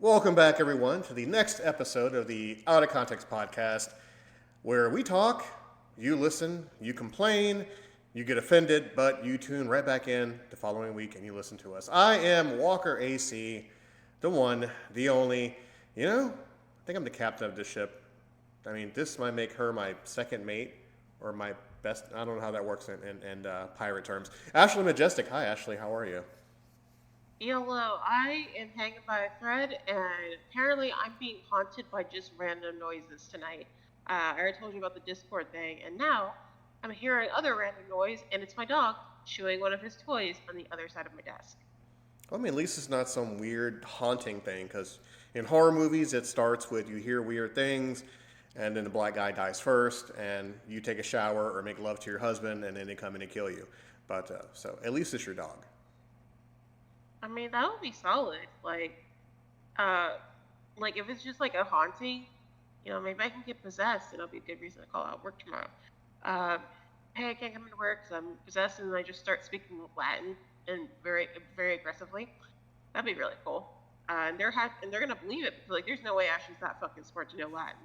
Welcome back, everyone, to the next episode of the Out of Context podcast, where we talk, you listen, you complain, you get offended, but you tune right back in the following week and you listen to us. I am Walker AC, the one, the only. I think I'm the captain of this ship. I mean, this might make her my second mate or my best. I don't know how that works in pirate terms. Ashley Majestic. Hi, Ashley. How are you? Hello, I am hanging by a thread, and apparently I'm being haunted by just random noises tonight. I already told you about the Discord thing, and now I'm hearing other random noise, and it's my dog chewing one of his toys on the other side of my desk. Well, I mean, at least it's not some weird haunting thing, because in horror movies, it starts with you hear weird things, and then the black guy dies first, and you take a shower or make love to your husband, and then they come in and kill you. So at least it's your dog. I mean, that would be solid. Uh, like if it's just like a haunting, maybe I can get possessed, and it'll be a good reason to call out work tomorrow. Uh, hey, I can't come into work because I'm possessed, and then I just start speaking Latin and very, very aggressively. That'd be really cool. And they're gonna believe it because like there's no way Ashley's that fucking smart to know Latin.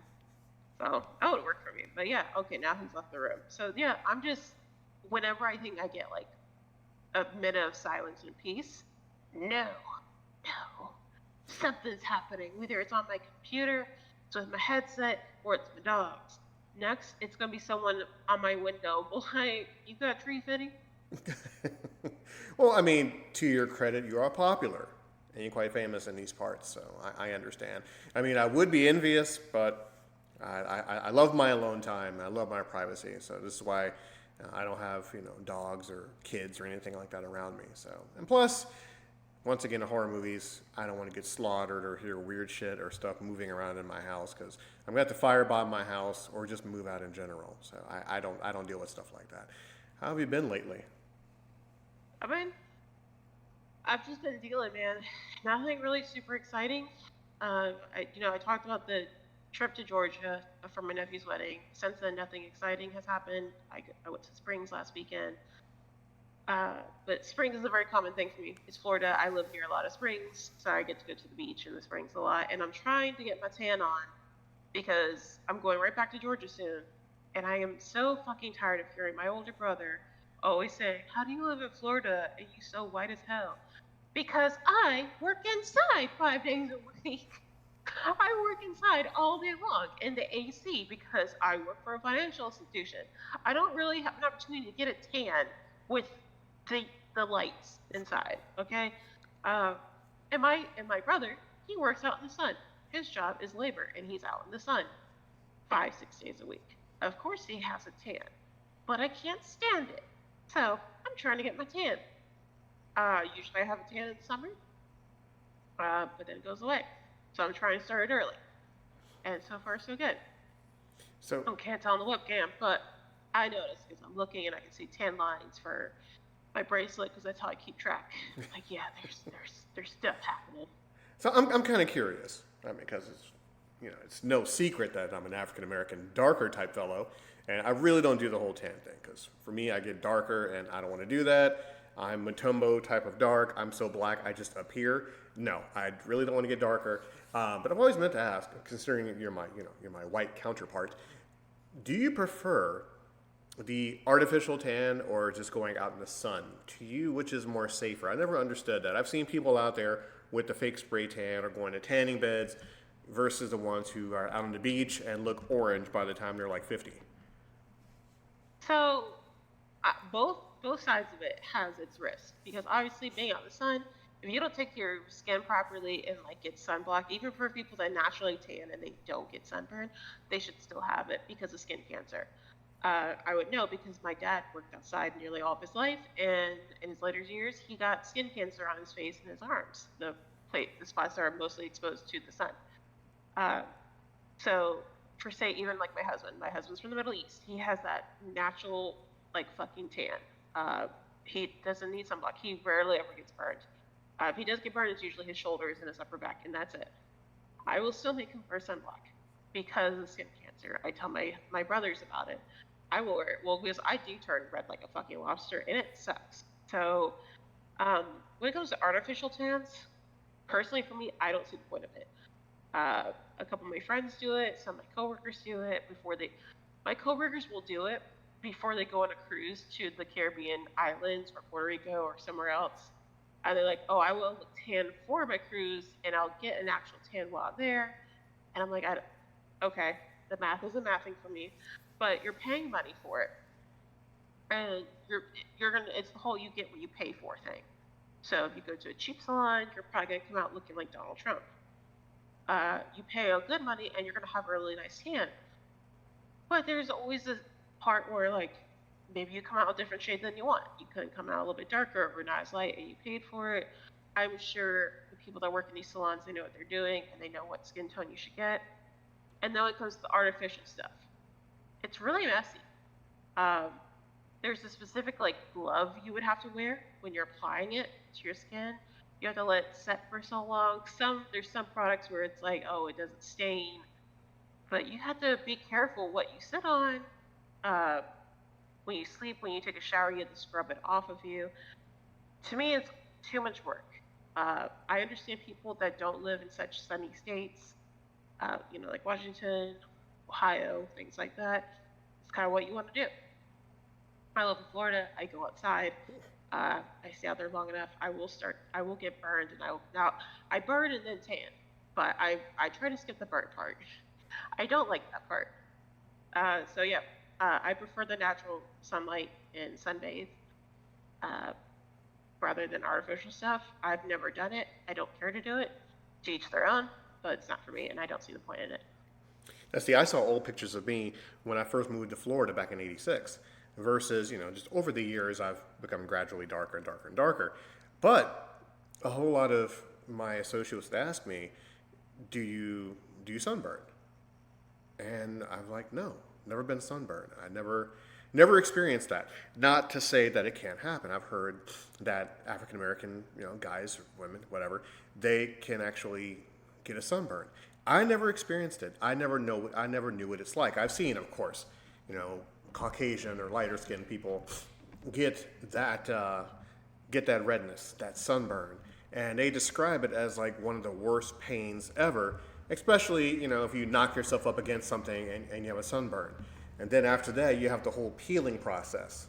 So that would work for me. But yeah, okay, now he's left the room. So yeah, I'm just whenever I think I get like a minute of silence and peace, no, no, something's happening. Whether it's on my computer, it's with my headset, or it's my dogs. Next, it's gonna be someone on my window. Like, you got a tree fitting? Well, I mean, to your credit, you are popular and you're quite famous in these parts, so I understand. I mean, I would be envious, but I love my alone time. I love my privacy, so this is why I don't have dogs or kids or anything like that around me. So, and plus, once again, in horror movies, I don't want to get slaughtered or hear weird shit or stuff moving around in my house because I'm gonna have to firebomb my house or just move out in general. So I don't deal with stuff like that. How have you been lately? I mean, I've just been dealing, man. Nothing really super exciting. I talked about the trip to Georgia for my nephew's wedding. Since then, nothing exciting has happened. I went to Springs last weekend. But springs is a very common thing for me. It's Florida. I live near a lot of springs, so I get to go to the beach and the springs a lot. And I'm trying to get my tan on because I'm going right back to Georgia soon. And I am so fucking tired of hearing my older brother always say, "How do you live in Florida and you so white as hell?" Because I work inside 5 days a week. I work inside all day long in the AC because I work for a financial institution. I don't really have an opportunity to get a tan with the the lights inside. Okay, uh, and my brother, he works out in the sun. His job is labor, and he's out in the sun 5 6 days a week. Of course, he has a tan, but I can't stand it. So I'm trying to get my tan. Usually I have a tan in the summer, but then it goes away. So I'm trying to start it early, and so far so good. So, I can't tell on the webcam, but I notice because I'm looking and I can see tan lines for my bracelet because that's how I keep track. Like, yeah, there's stuff happening. so I'm kind of curious. I mean, because it's no secret that I'm an African American darker type fellow, and I really don't do the whole tan thing because for me, I get darker, and I don't want to do that. I'm Matumbo type of dark. I'm so black, I just appear. No, I really don't want to get darker. But I've always meant to ask, considering you're my white counterpart, do you prefer the artificial tan or just going out in the sun? To you, which is more safer? I never understood that. I've seen people out there with the fake spray tan or going to tanning beds versus the ones who are out on the beach and look orange by the time they're like 50. So both sides of it has its risk because obviously being out in the sun, if you don't take your skin properly and like get sunblock, even for people that naturally tan and they don't get sunburn, they should still have it because of skin cancer. I would know because my dad worked outside nearly all of his life, and in his later years, he got skin cancer on his face and his arms, the spots that are mostly exposed to the sun. Uh, so, for say, even like my husband's from the Middle East. He has that natural, like fucking tan. Uh, he doesn't need sunblock. He rarely ever gets burned. If he does get burned, it's usually his shoulders and his upper back, and that's it. I will still make him wear sunblock because of skin cancer. I tell my brothers about it. I will wear it. Well, because I do turn red like a fucking lobster, and it sucks. So, um, when it comes to artificial tans, Personally, for me, I don't see the point of it. A couple of my friends do it. Some of my coworkers do it before they. My coworkers will do it before they go on a cruise to the Caribbean islands or Puerto Rico or somewhere else. And they're like, "Oh, I will look tan for my cruise, and I'll get an actual tan while I'm there." And I'm like, "Okay, the math isn't mathing for me, but you're paying money for it, and you're gonna. It's the whole you get what you pay for thing. So if you go to a cheap salon, you're probably gonna come out looking like Donald Trump. You pay a good money, and you're gonna have a really nice tan. But there's always this part where like maybe you come out a different shade than you want. You could come out a little bit darker or not as light, and you paid for it. I'm sure the people that work in these salons, they know what they're doing, and they know what skin tone you should get. And then it comes to the artificial stuff. It's really messy. Um, there's a specific like glove you would have to wear when you're applying it to your skin. You have to let it set for so long. There's some products where it's like, oh, it doesn't stain, but you have to be careful what you sit on. Uh, when you sleep, when you take a shower, you have to scrub it off of you. To me, it's too much work. I understand people that don't live in such sunny states, like Washington, Ohio, things like that. It's kind of what you want to do. I live in Florida. I go outside. I stay out there long enough. I will get burned, and I burn and then tan, but I try to skip the burn part. I don't like that part. So yeah, I prefer the natural sunlight and sunbathe uh, rather than artificial stuff. I've never done it. I don't care to do it. To each their own, but it's not for me, and I don't see the point in it. Now, see, I saw old pictures of me when I first moved to Florida back in '86 versus, just over the years, I've become gradually darker and darker and darker. But a whole lot of my associates would ask me, do you sunburn? And I'm like, no, never been sunburned. I never experienced that. Not to say that it can't happen. I've heard that African American, guys, women, whatever, they can actually get a sunburn. I never experienced it. I never knew what it's like. I've seen, of course, Caucasian or lighter skinned people get that redness, that sunburn, and they describe it as like one of the worst pains ever. Especially, if you knock yourself up against something and you have a sunburn. And then after that, you have the whole peeling process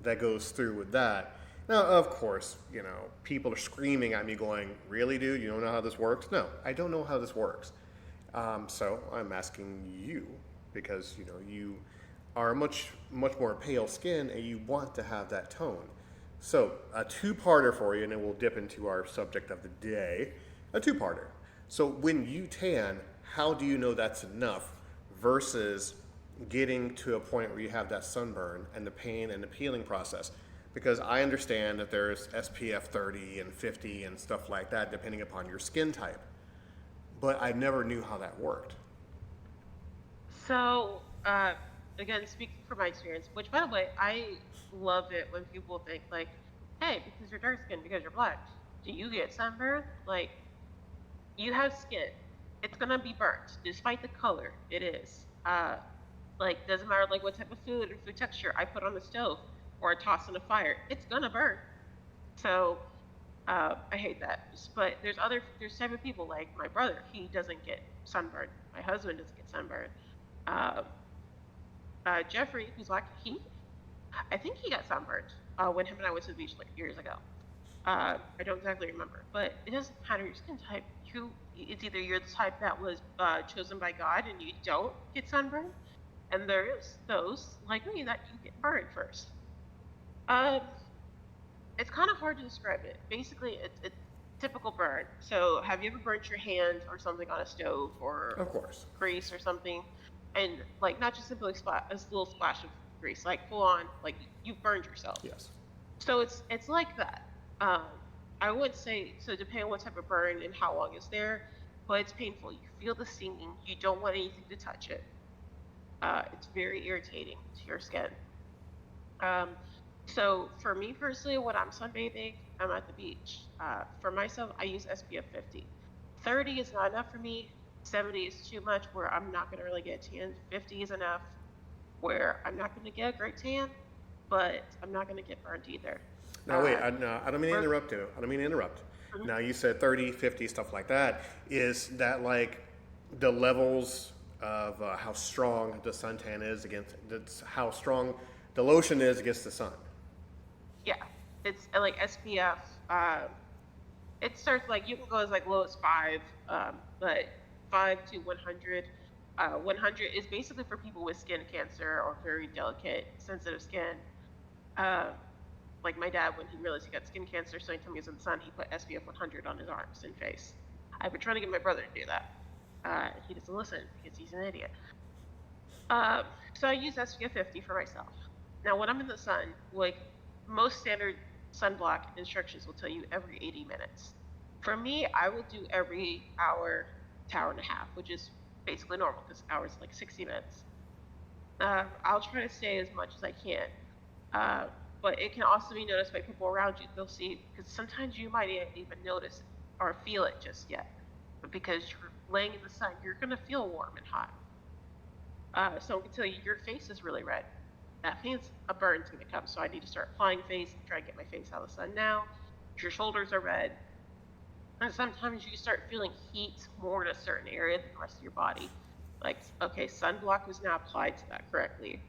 that goes through with that. Now, of course, people are screaming at me going, really, dude, you don't know how this works? No, I don't know how this works. So I'm asking you because, you are much, much more pale skin and you want to have that tone. So a two-parter for you, and then we'll dip into our subject of the day. A two-parter. So when you tan, how do you know that's enough versus getting to a point where you have that sunburn and the pain and the peeling process? Because I understand that there's SPF 30 and 50 and stuff like that depending upon your skin type. But I never knew how that worked. So, again, speaking from my experience, which by the way, I love it when people think like, "Hey, because you're dark skinned, because you're black, do you get sunburn?" Like, you have skin. It's gonna be burnt, despite the color. It is. Doesn't matter like what type of food or food texture I put on the stove or I toss in a fire. It's gonna burn. So I hate that. But there's type of people like my brother. He doesn't get sunburned. My husband doesn't get sunburned. Uh, Jeffrey, who's like I think he got sunburned when him and I went to the beach like years ago. I don't exactly remember, but it doesn't matter your skin type. It's either you're the type that was chosen by God and you don't get sunburned, and there's those like me that you get burned first. Um, it's kind of hard to describe it. Basically, it's typical burn. So, have you ever burnt your hand or something on a stove or Of course. grease or something, and like not just simply a little splash of grease, like full on, like you've burned yourself. Yes. So it's like that. Um, I would say so. Depending on what type of burn and how long it's there, but it's painful. You feel the stinging. You don't want anything to touch it. It's very irritating to your skin. Um, so for me personally, when I'm sunbathing, I'm at the beach. For myself, I use SPF 50. 30 is not enough for me. 70 is too much where I'm not going to really get a tan. 50 is enough where I'm not going to get a great tan, but I'm not going to get burned either. Now wait, Uh, I don't mean to for, interrupt you. I don't mean to interrupt. Now you said 30, 50, stuff like that. Is that like the levels of how strong the suntan is against, that's how strong the lotion is against the sun? Yeah, it's like SPF. It starts like you can go as like low as 5, but 5 to 100. 100 is basically for people with skin cancer or very delicate, sensitive skin. Uh, like my dad, when he realized he got skin cancer, so anytime he was in the sun, he put SPF 100 on his arms and face. I've been trying to get my brother to do that. He doesn't listen because he's an idiot. Um, so I use SPF 50 for myself. Now, when I'm in the sun, like most standard sunblock instructions will tell you every 80 minutes. For me, I will do every hour to hour and a half, which is basically normal because hours like 60 minutes. I'll try to stay as much as I can. Uh, but it can also be noticed by people around you. They'll see, because sometimes you might even notice or feel it just yet. But because you're laying in the sun, you're going to feel warm and hot. So I can tell you your face is really red. That means a burn's going to come. So I need to start applying face, try to get my face out of the sun now. Your shoulders are red. And sometimes you start feeling heat more in a certain area than the rest of your body. Like, okay, sunblock was now applied to that correctly.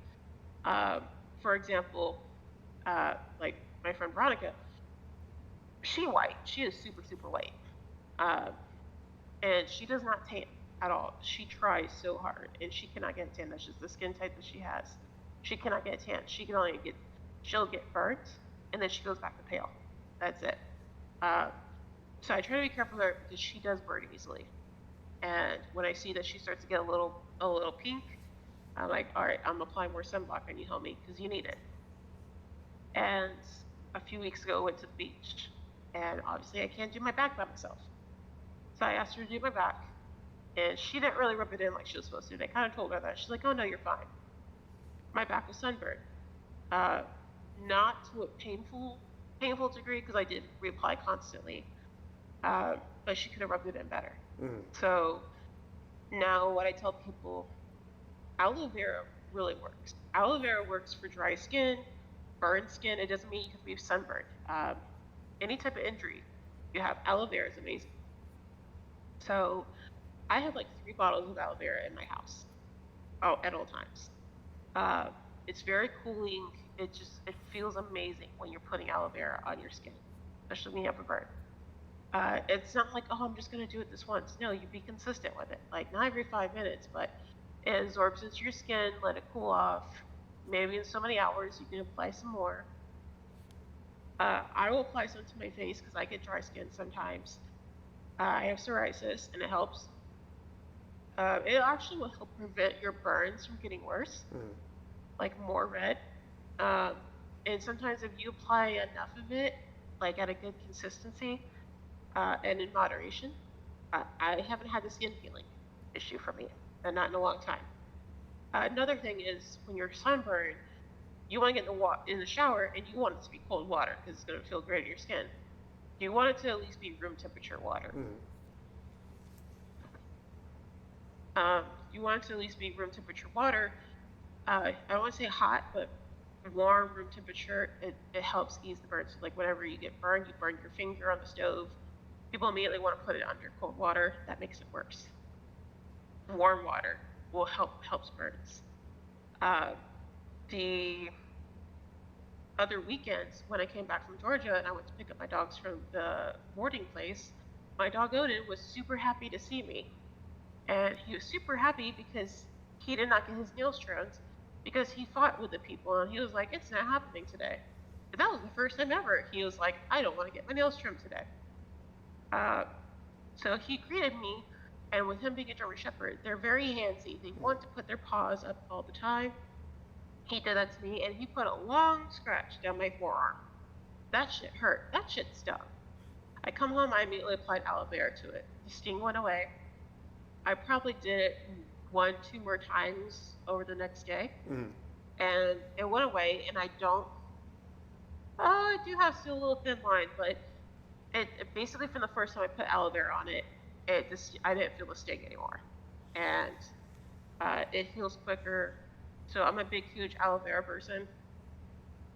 For example, like my friend Veronica, she white. She is super, super white. Uh, and she does not tan at all. She tries so hard, and she cannot get a tan. That's just the skin type that she has. She cannot get a tan. She'll get burnt, and then she goes back to pale. That's it. Uh, so I try to be careful there because she does burn easily. And when I see that she starts to get a little pink, I'm like, all right, I'm applying more sunblock on you, homie, because you need it. And a few weeks ago, I went to the beach, and obviously I can't do my back by myself. So I asked her to do my back, and she didn't really rub it in like she was supposed to. And I kind of told her that. She's like, oh, no, you're fine. My back was sunburned. Uh, not to a painful degree, because I did reapply constantly, but she could have rubbed it in better. So now what I tell people, aloe vera really works. Aloe vera works for dry skin, burned skin. It doesn't mean you have to be sunburned. Any type of injury you have, aloe vera is amazing. So I have like 3 bottles of aloe vera in my house, at all times. Uh, it's very cooling. It feels amazing when you're putting aloe vera on your skin, especially when you have a burn. It's not like, oh, I'm just gonna do it this once. No, you be consistent with it. Like not every 5 minutes, but it absorbs into your skin, let it cool off. Maybe in so many hours you can apply some more. I will apply some to my face because I get dry skin sometimes. I have psoriasis, and it helps. It actually will help prevent your burns from getting worse, like more red. Um, and sometimes if you apply enough of it, like at a good consistency, and in moderation, I haven't had the skin peeling issue for me, and not in a long time. Another thing is when you're sunburned, you want to get in the shower, and you want it to be cold water because it's going to feel great on your skin. You want it to at least be room temperature water. You want it to at least be room temperature water. I don't want to say hot, but warm room temperature. It helps ease the burns. Like whenever you get burned, you burn your finger on the stove. People immediately want to put it under cold water. That makes it worse. Warm water will helps burns. The other weekends when I came back from Georgia and I went to pick up my dogs from the boarding place, my dog Odin was super happy to see me. And he was super happy because he did not get his nails trimmed because he fought with the people and he was like, it's not happening today. But that was the first time ever. He was like, I don't want to get my nails trimmed today. So he greeted me, and with him being a German Shepherd, they're very handsy. They want to put their paws up all the time. He did that to me, and he put a long scratch down my forearm. That shit hurt. That shit stung. I come home, I immediately applied aloe vera to it. The sting went away. I probably did it 1-2 more times over the next day, and it went away. And I do have still a little thin line, but it basically from the first time I put aloe vera on it, I didn't feel the sting anymore, and it heals quicker. So I'm a big, huge aloe vera person,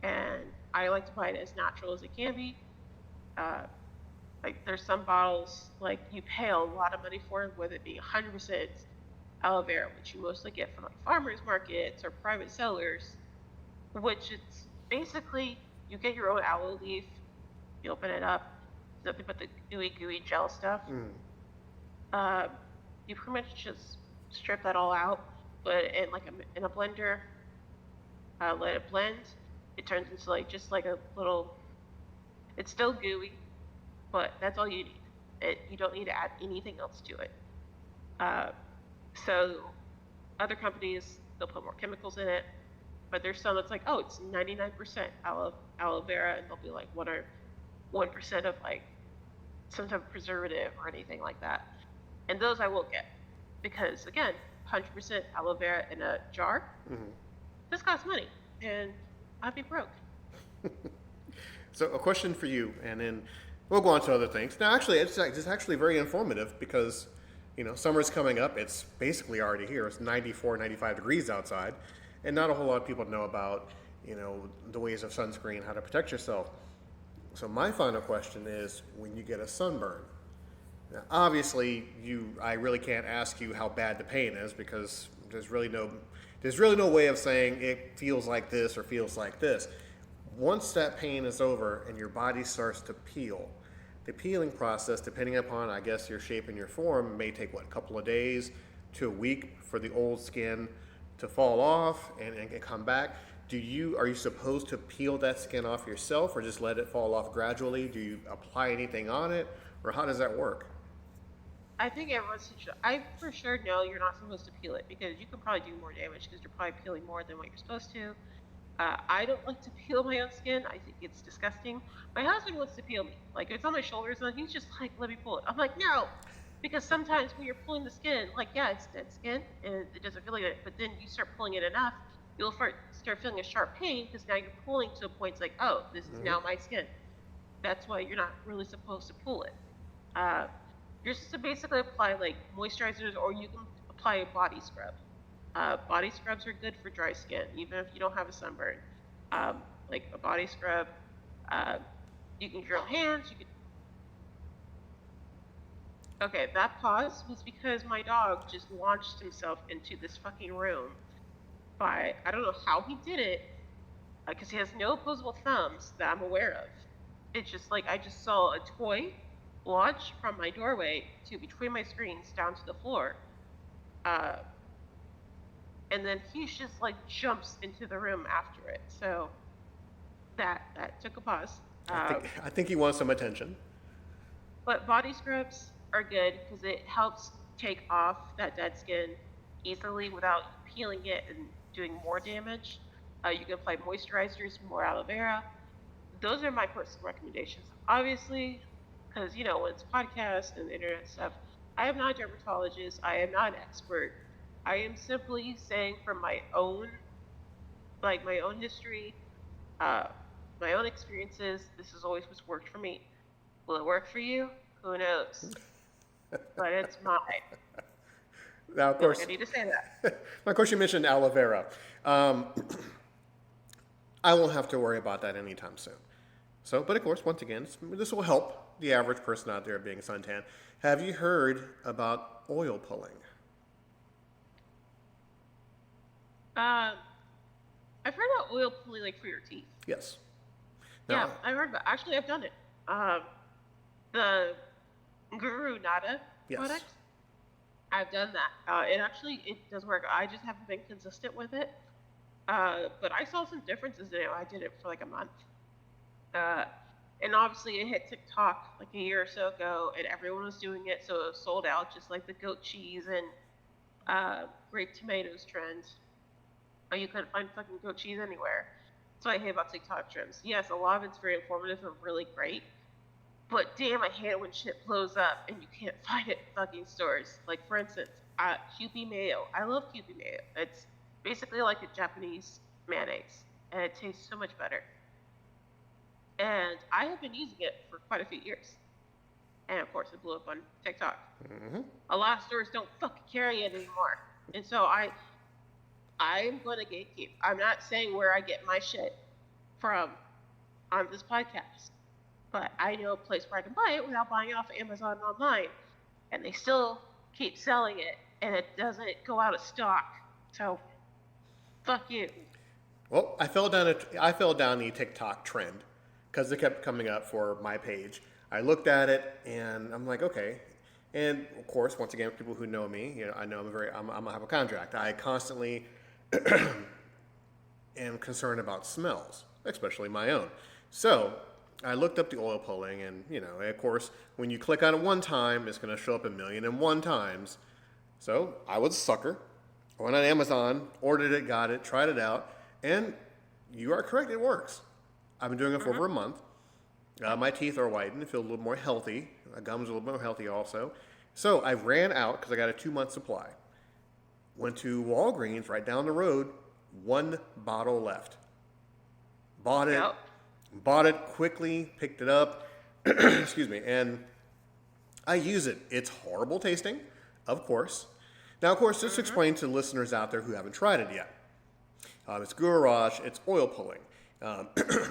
and I like to buy it as natural as it can be. Like there's some bottles like you pay a lot of money for, whether it be 100% aloe vera, which you mostly get from like farmers markets or private sellers, which it's basically you get your own aloe leaf, you open it up, nothing but the gooey gel stuff. Uh, you pretty much just strip that all out, put it in like in a blender, let it blend. It turns into like just like a little. It's still gooey, but that's all you need. You don't need to add anything else to it. Uh, so other companies they'll put more chemicals in it, but there's some that's like, oh, it's 99% aloe vera, and they'll be like 1% of like some type of preservative or anything like that. And those I will get because again, 100% aloe vera in a jar. This costs money, and I'd be broke. So a question for you, and then we'll go on to other things. Now, actually, it's actually very informative because, summer's coming up. It's basically already here. It's 94, 95 degrees outside, and not a whole lot of people know about, the ways of sunscreen, how to protect yourself. So my final question is, when you get a sunburn, now obviously I really can't ask you how bad the pain is because there's really no way of saying it feels like this or feels like this. Once that pain is over and your body starts to peel, the peeling process, depending upon, I guess, your shape and your form, may take, a couple of days to a week for the old skin to fall off and come back. Are you supposed to peel that skin off yourself or just let it fall off gradually? Do you apply anything on it, or how does that work? I think I for sure know you're not supposed to peel it because you could probably do more damage because you're probably peeling more than what you're supposed to. I don't like to peel my own skin. I think it's disgusting. My husband wants to peel me. Like, if it's on my shoulders, and he's just like, let me pull it. I'm like, no! Because sometimes when you're pulling the skin, like, yeah, it's dead skin, and it doesn't feel like it, but then you start pulling it enough, you'll start feeling a sharp pain because now you're pulling to a point it's like, oh, this is now my skin. That's why you're not really supposed to pull it. You're supposed to basically apply, like, moisturizers, or you can apply a body scrub. Body scrubs are good for dry skin, even if you don't have a sunburn. Like a body scrub, you can use your own hands. Okay, that pause was because my dog just launched himself into this fucking room. I don't know how he did it, because he has no opposable thumbs that I'm aware of. It's just like I just saw a toy launch from my doorway to between my screens down to the floor. And then he just like jumps into the room after it. So that took a pause. I think he wants some attention. But body scrubs are good because it helps take off that dead skin easily without peeling it and doing more damage. You can apply moisturizers, more aloe vera. Those are my personal recommendations. Obviously, because when it's podcasts and internet stuff, I am not a dermatologist. I am not an expert. I am simply saying from my own history, my own experiences, this is always what's worked for me. Will it work for you? Who knows? But it's mine. Now, of course, I need to say that. of course, you mentioned aloe vera. I won't have to worry about that anytime soon. So, but of course, once again, this will help the average person out there being suntan. Have you heard about oil pulling? I've heard about oil pulling like for your teeth. Yes. Now, yeah, I've heard about. Actually, I've done it. The Guru Nada product. I've done that. It does work. I just haven't been consistent with it. But I saw some differences in it. I did it for like a month. And obviously it hit TikTok like a year or so ago, and everyone was doing it, so it was sold out, just like the goat cheese and grape tomatoes trend. You couldn't find fucking goat cheese anywhere. That's what I hate about TikTok trends. Yes, a lot of it's very informative and really great, but damn, I hate it when shit blows up and you can't find it in fucking stores. Like, for instance, Kewpie mayo. I love Kewpie mayo. It's basically like a Japanese mayonnaise, and it tastes so much better. And I have been using it for quite a few years. And of course, it blew up on TikTok. Mm-hmm. A lot of stores don't fucking carry it anymore. And so I'm going to gatekeep. I'm not saying where I get my shit from on this podcast. but I know a place where I can buy it without buying it off of Amazon online, and they still keep selling it, and it doesn't go out of stock. So, fuck you. Well, I fell down the TikTok trend because it kept coming up for my page. I looked at it and I'm like, okay. And of course, once again, people who know me, I know I'm a hypochondriac. I constantly am concerned about smells, especially my own. So I looked up the oil pulling, and of course, when you click on it one time, it's going to show up 1,000,001 times. So I was a sucker. I went on Amazon, ordered it, got it, tried it out, and you are correct, it works. I've been doing it for over a month. My teeth are whitened, feel a little more healthy. My gums are a little more healthy also. So I ran out because I got a 2-month supply. Went to Walgreens right down the road, 1 bottle left. Bought it, Yep. bought it quickly, picked it up, excuse me, and I use it. It's horrible tasting, of course. Now, of course, just to explain to listeners out there who haven't tried it yet. It's Gourage, it's oil pulling.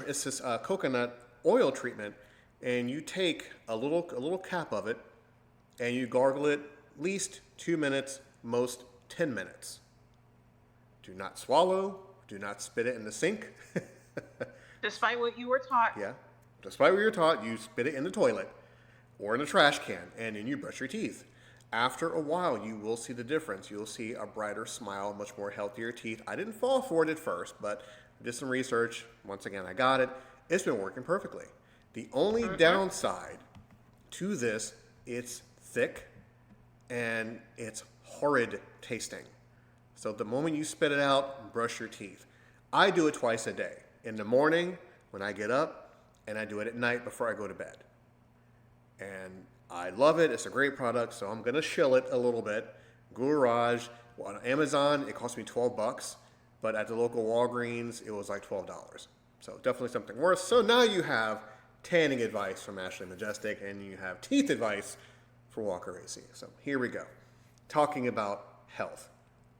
It's this coconut oil treatment, and you take a little cap of it, and you gargle it at least 2 minutes, most 10 minutes. Do not swallow, do not spit it in the sink. Despite what you were taught. Yeah. Despite what you're taught, you spit it in the toilet or in a trash can, and then you brush your teeth. After a while, you will see the difference. You'll see a brighter smile, much more healthier teeth. I didn't fall for it at first, but I did some research. Once again, I got it. It's been working perfectly. The only downside to this, it's thick and it's horrid tasting. So the moment you spit it out, brush your teeth. I do it twice a day. In the morning, when I get up, and I do it at night before I go to bed. And I love it. It's a great product, so I'm going to shill it a little bit. Gourage, on Amazon, it cost me $12, but at the local Walgreens, it was like $12. So definitely something worth. So now you have tanning advice from Ashley Majestic, and you have teeth advice for Walker AC. So here we go. Talking about health.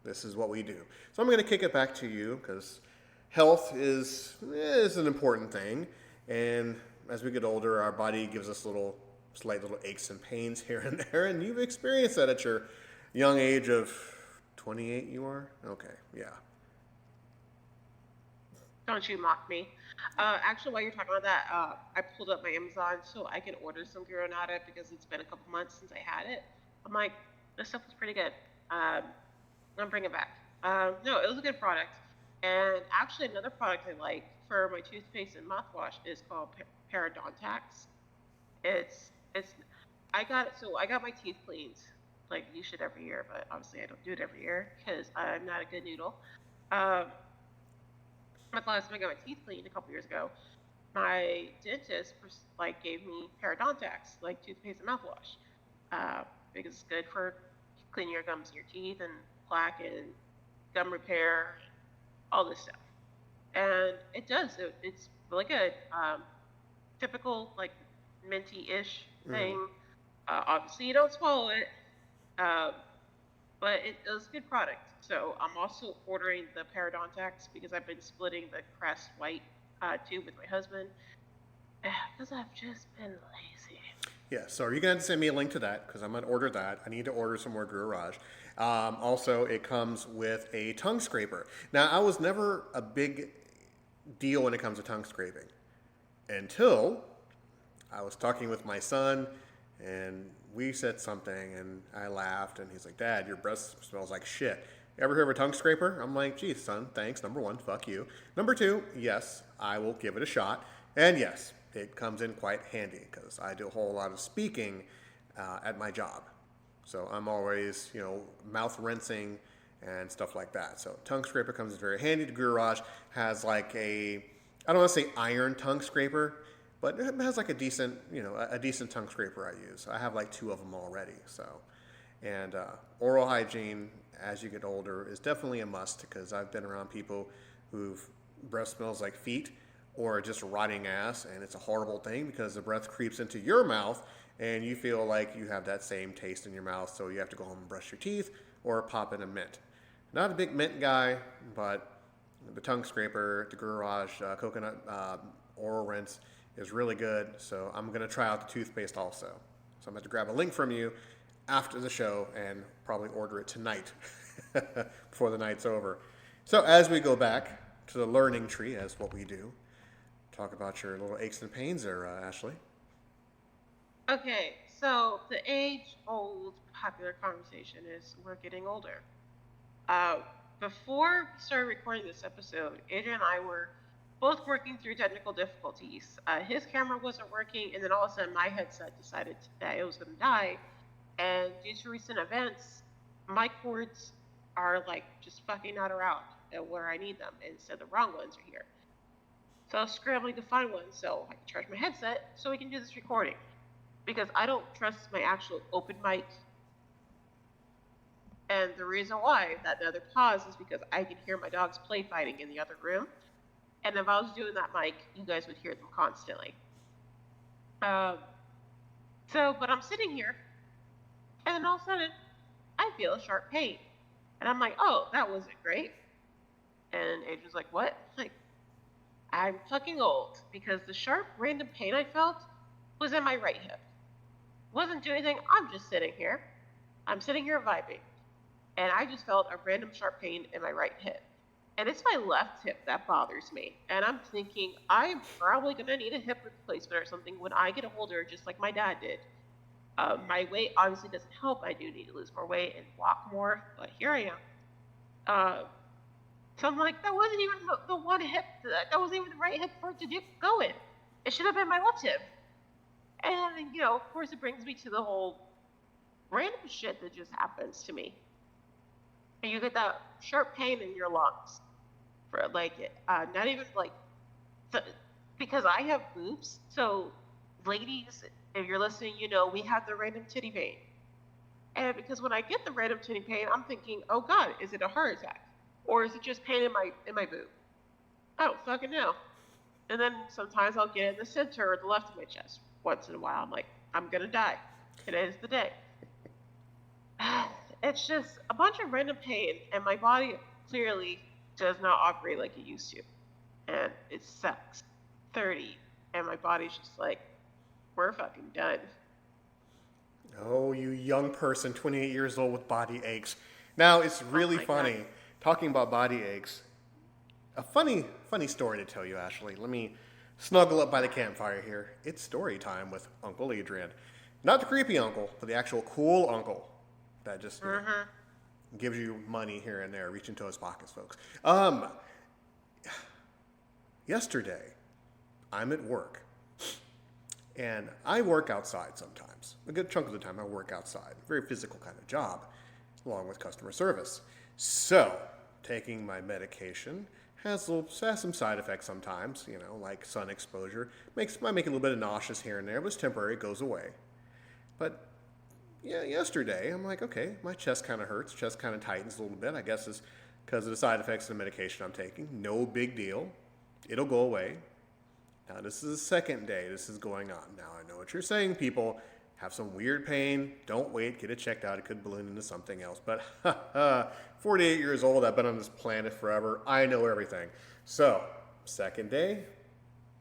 This is what we do. So I'm going to kick it back to you because health is an important thing. And as we get older, our body gives us slight little aches and pains here and there. And you've experienced that at your young age of 28, you are? Okay, yeah. Don't you mock me. Actually, while you're talking about that, I pulled up my Amazon so I can order some Granada because it's been a couple months since I had it. I'm like, this stuff was pretty good. I'm gonna bring it back. No, it was a good product. And actually, another product I like for my toothpaste and mouthwash is called Parodontax. It's I got it. So I got my teeth cleaned like you should every year, but obviously I don't do it every year because I'm not a good noodle. Um, but the last time I got my teeth cleaned a couple years ago, my dentist gave me Parodontax, like toothpaste and mouthwash, because it's good for cleaning your gums and your teeth and plaque and gum repair, all this stuff. And it does. It's really good. Typical like minty-ish thing. Obviously, you don't swallow it, uh, but it is a good product. So I'm also ordering the Parodontax because I've been splitting the Crest White tube with my husband because I've just been lazy. Yeah, so are you going to send me a link to that? Because I'm going to order that. I need to order some more Gourage. Also, it comes with a tongue scraper. Now, I was never a big deal when it comes to tongue scraping until I was talking with my son, and we said something, and I laughed, and he's like, Dad, your breath smells like shit. Ever heard of a tongue scraper? I'm like, geez, son, thanks. Number one, fuck you. Number two, yes, I will give it a shot. And yes, it comes in quite handy because I do a whole lot of speaking at my job. So I'm always, mouth rinsing and stuff like that. So tongue scraper comes in very handy. The Gourage has like I don't want to say iron tongue scraper, but it has like a decent tongue scraper I use. I have like 2 of them already. So, and oral hygiene as you get older is definitely a must because I've been around people whose breath smells like feet or just rotting ass, and it's a horrible thing because the breath creeps into your mouth and you feel like you have that same taste in your mouth, so you have to go home and brush your teeth or pop in a mint. Not a big mint guy, but the tongue scraper, the Gourage coconut oral rinse is really good. So I'm going to try out the toothpaste also. So I'm going to grab a link from you after the show and probably order it tonight before the night's over. So as we go back to the learning tree, as what we do, talk about your little aches and pains there, Ashley. Okay, so the age-old popular conversation is we're getting older. Uh, Before we started recording this episode, Adrian and I were both working through technical difficulties. His camera wasn't working, and then all of a sudden my headset decided that it was going to die. And due to recent events, my cords are like just fucking not around at where I need them. Instead, the wrong ones are here. So I was scrambling to find one so I can charge my headset so we can do this recording. Because I don't trust my actual open mic. And the reason why that the other pause is because I can hear my dogs play fighting in the other room. And if I was doing that mic, you guys would hear them constantly. But I'm sitting here, and then all of a sudden, I feel a sharp pain. And I'm like, oh, that wasn't great. And Adrian's like, what? Like, I'm fucking old, because the sharp, random pain I felt was in my right hip. Wasn't doing anything, I'm just sitting here. I'm sitting here vibing. And I just felt a random sharp pain in my right hip. And it's my left hip that bothers me. And I'm thinking, I'm probably going to need a hip replacement or something when I get older, just like my dad did. My weight obviously doesn't help. I do need to lose more weight and walk more, but here I am. So I'm like, that wasn't even the one hip, that wasn't even the right hip for it to go in. It should have been my left hip. And, of course it brings me to the whole random shit that just happens to me. And you get that sharp pain in your lungs. For not even because I have boobs. So, ladies, if you're listening, we have the random titty pain. And because when I get the random titty pain, I'm thinking, oh God, is it a heart attack? Or is it just pain in my boob? I don't fucking know. And then sometimes I'll get in the center or the left of my chest. Once in a while, I'm like, I'm gonna die. Today is the day. It's just a bunch of random pain, and my body clearly does not operate like it used to. And it sucks. 30, and my body's just like, we're fucking done. Oh, you young person, 28 years old with body aches. Now, it's really funny. God. Talking about body aches, a funny story to tell you, Ashley. Let me snuggle up by the campfire here. It's story time with Uncle Adrian. Not the creepy uncle, but the actual cool uncle that just gives you money here and there. Reach into his pockets, folks. Yesterday, I'm at work. And I work outside sometimes. A good chunk of the time I work outside. Very physical kind of job, along with customer service. So, taking my medication has some side effects sometimes, like sun exposure. Might make a little bit of nauseous here and there, but it's temporary, it goes away. But yeah, yesterday, I'm like, okay, my chest kind of hurts, chest kind of tightens a little bit. I guess it's because of the side effects of the medication I'm taking. No big deal. It'll go away. Now, this is the second day this is going on. Now, I know what you're saying, people. Have some weird pain. Don't wait. Get it checked out. It could balloon into something else. But 48 years old. I've been on this planet forever. I know everything. So, second day.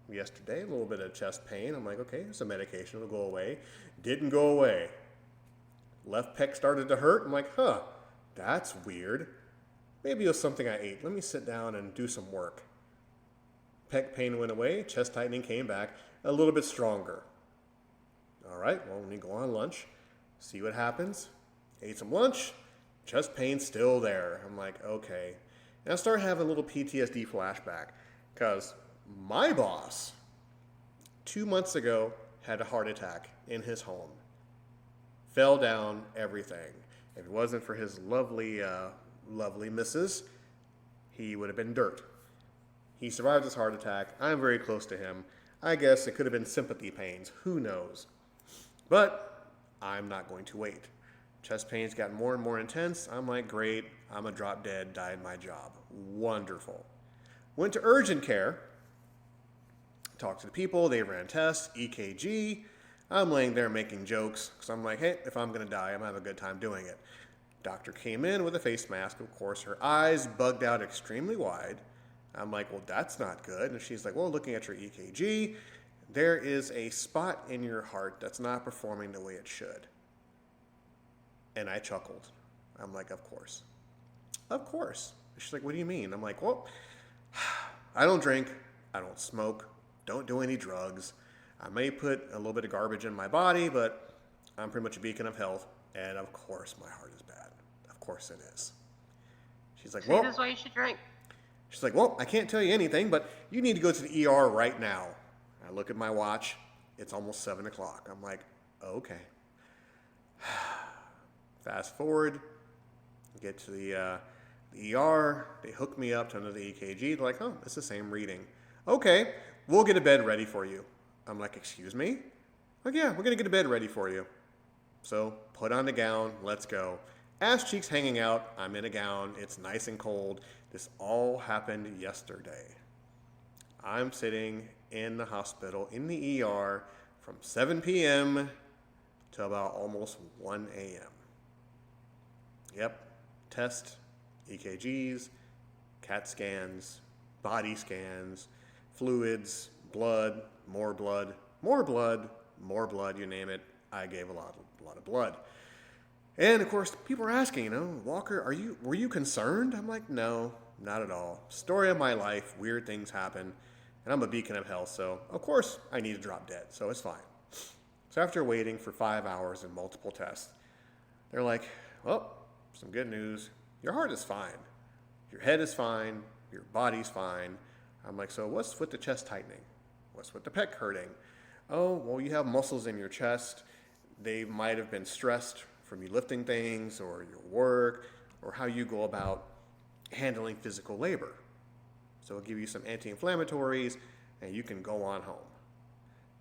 Yesterday, a little bit of chest pain. I'm like, okay, some medication. It'll go away. Didn't go away. Left pec started to hurt. I'm like, that's weird. Maybe it was something I ate. Let me sit down and do some work. Pec pain went away. Chest tightening came back. A little bit stronger. All right, well, let me go on lunch, see what happens. Ate some lunch, chest pain still there. I'm like, okay. And I start having a little PTSD flashback because my boss, 2 months ago, had a heart attack in his home. Fell down, everything. If it wasn't for his lovely missus, he would have been dirt. He survived his heart attack. I'm very close to him. I guess it could have been sympathy pains. Who knows? But I'm not going to wait. Chest pains got more and more intense. I'm like, great. I'm a drop dead, die in my job. Wonderful. Went to urgent care. Talked to the people. They ran tests, EKG. I'm laying there making jokes because I'm like, hey, if I'm going to die, I'm going to have a good time doing it. Doctor came in with a face mask. Of course, her eyes bugged out extremely wide. I'm like, well, that's not good. And she's like, well, looking at your EKG, there is a spot in your heart that's not performing the way it should. And I chuckled. I'm like, of course. Of course. She's like, what do you mean? I'm like, well, I don't drink. I don't smoke. Don't do any drugs. I may put a little bit of garbage in my body, but I'm pretty much a beacon of health. And of course, my heart is bad. Of course it is. She's like, well, that's why you should drink. She's like, well, I can't tell you anything, but you need to go to the ER right now. I look at my watch. It's almost 7 o'clock. I'm like, okay. Fast forward, get to the ER. They hook me up to another EKG. They're like, oh, it's the same reading. Okay, we'll get a bed ready for you. I'm like, excuse me? Like, yeah, we're going to get a bed ready for you. So put on the gown. Let's go. Ass cheeks hanging out. I'm in a gown. It's nice and cold. This all happened yesterday. I'm sitting in the hospital, in the ER, from 7 p.m. to about almost 1 a.m. Yep. Test, EKGs, CAT scans, body scans, fluids, blood, more blood, more blood, more blood, you name it. I gave a lot of blood. And of course, people are asking, Walker, were you concerned? I'm like, no, not at all. Story of my life, weird things happen, and I'm a beacon of health, so of course I need to drop dead, so it's fine. So after waiting for 5 hours and multiple tests, they're like, well, some good news. Your heart is fine. Your head is fine. Your body's fine. I'm like, so what's with the chest tightening? What's with the pec hurting? Oh, well, you have muscles in your chest. They might have been stressed from you lifting things or your work or how you go about handling physical labor. So it'll give you some anti-inflammatories and you can go on home.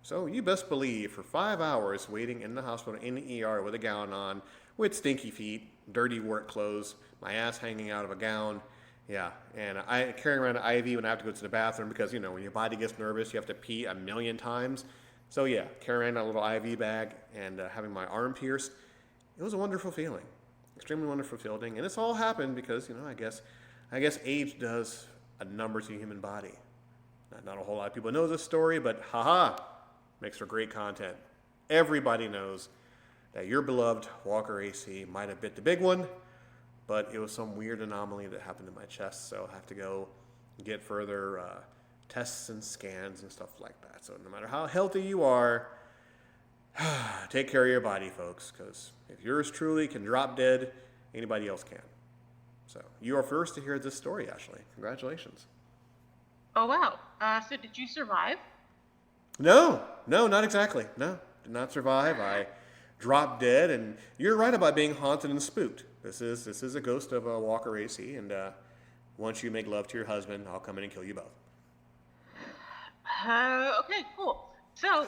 So you best believe for 5 hours waiting in the hospital in the ER with a gown on, with stinky feet, dirty work clothes, my ass hanging out of a gown. Yeah, and I carry around an IV when I have to go to the bathroom because, when your body gets nervous, you have to pee a million times. So yeah, carrying a little IV bag and having my arm pierced, it was a wonderful feeling, extremely wonderful feeling. And it's all happened because, I guess age does a number to the human body. Not a whole lot of people know this story, but haha, makes for great content. Everybody knows that your beloved Walker AC might have bit the big one, but it was some weird anomaly that happened in my chest, so I have to go get further tests and scans and stuff like that. So no matter how healthy you are, take care of your body, folks, because if yours truly can drop dead, anybody else can. So you are first to hear this story, Ashley. Congratulations. Oh, wow. So did you survive? No, not exactly. No, did not survive. I dropped dead, and you're right about being haunted and spooked. This is a ghost of a Walker AC, and once you make love to your husband, I'll come in and kill you both. Okay, cool. So,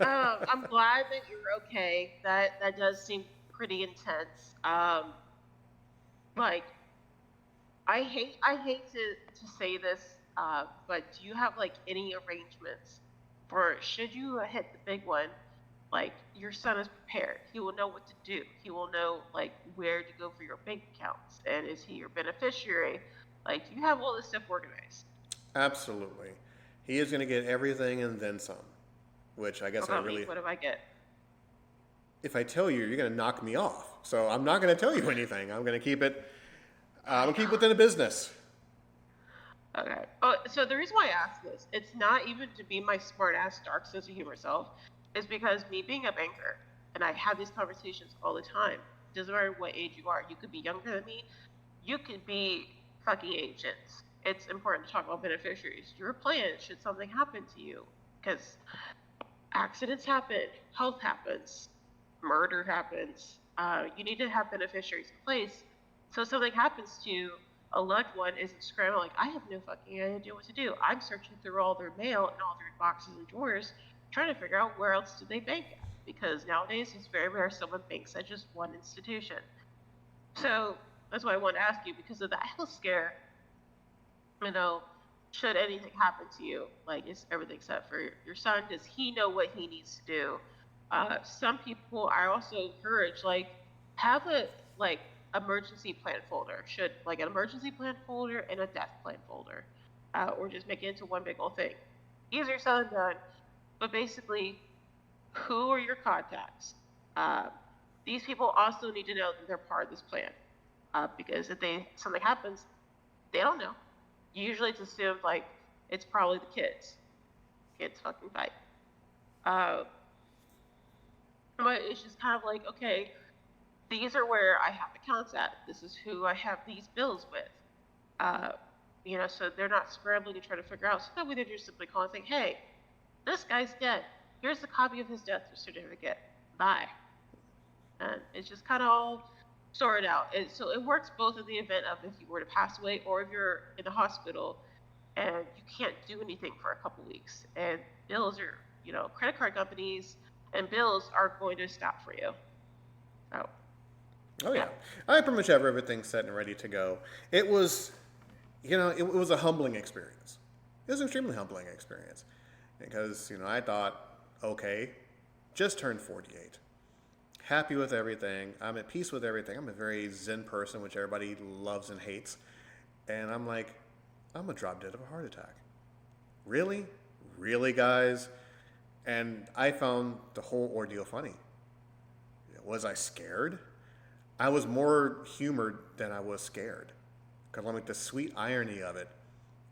I'm glad that you're okay. That does seem pretty intense. Like, I hate to say this, but do you have like any arrangements for should you hit the big one? Like, your son is prepared. He will know what to do. He will know like where to go for your bank accounts, and is he your beneficiary? Like, you have all this stuff organized. Absolutely. He is going to get everything and then some, which I guess What do I get? If I tell you, you're going to knock me off. So I'm not going to tell you anything. I'm going to keep it, within the business. Okay. Oh, so the reason why I ask this, it's not even to be my smart ass dark sense of humor self, is because me being a banker, and I have these conversations all the time. Doesn't matter what age you are. You could be younger than me. You could be fucking agents. It's important to talk about beneficiaries. Your plan should something happen to you, because accidents happen, health happens, murder happens. You need to have beneficiaries in place. So if something happens to a loved one, isn't scrambling like, I have no fucking idea what to do. I'm searching through all their mail and all their boxes and drawers, trying to figure out where else do they bank at. Because nowadays it's very rare someone banks at just one institution. So that's why I want to ask you, because of that health scare, should anything happen to you, like, is everything set for your son? Does he know what he needs to do? Some people are also encouraged, like, have a emergency plan folder. Should like an emergency plan folder and a death plan folder, or just make it into one big old thing. Easier said than done. But basically, who are your contacts? Uh, these people also need to know that they're part of this plan, because if something happens, they don't know. Usually, it's assumed like it's probably the kids. Kids fucking fight. Uh, but it's just kind of like, okay, these are where I have accounts at. This is who I have these bills with. Uh, so they're not scrambling to try to figure out. So that way they're just simply calling saying, hey, this guy's dead. Here's the copy of his death certificate. Bye. And it's just kind of all sorted out. So it works both in the event of if you were to pass away or if you're in the hospital and you can't do anything for a couple weeks. And bills are, credit card companies and bills are going to stop for you. So. Oh yeah, I pretty much have everything set and ready to go. It was, it was a humbling experience. It was an extremely humbling experience because I thought, okay, just turned 48, happy with everything. I'm at peace with everything. I'm a very zen person, which everybody loves and hates, and I'm like, I'm gonna drop dead of a heart attack. Really, really, guys. And I found the whole ordeal funny. Was I scared? I was more humored than I was scared. Because I'm like, the sweet irony of it,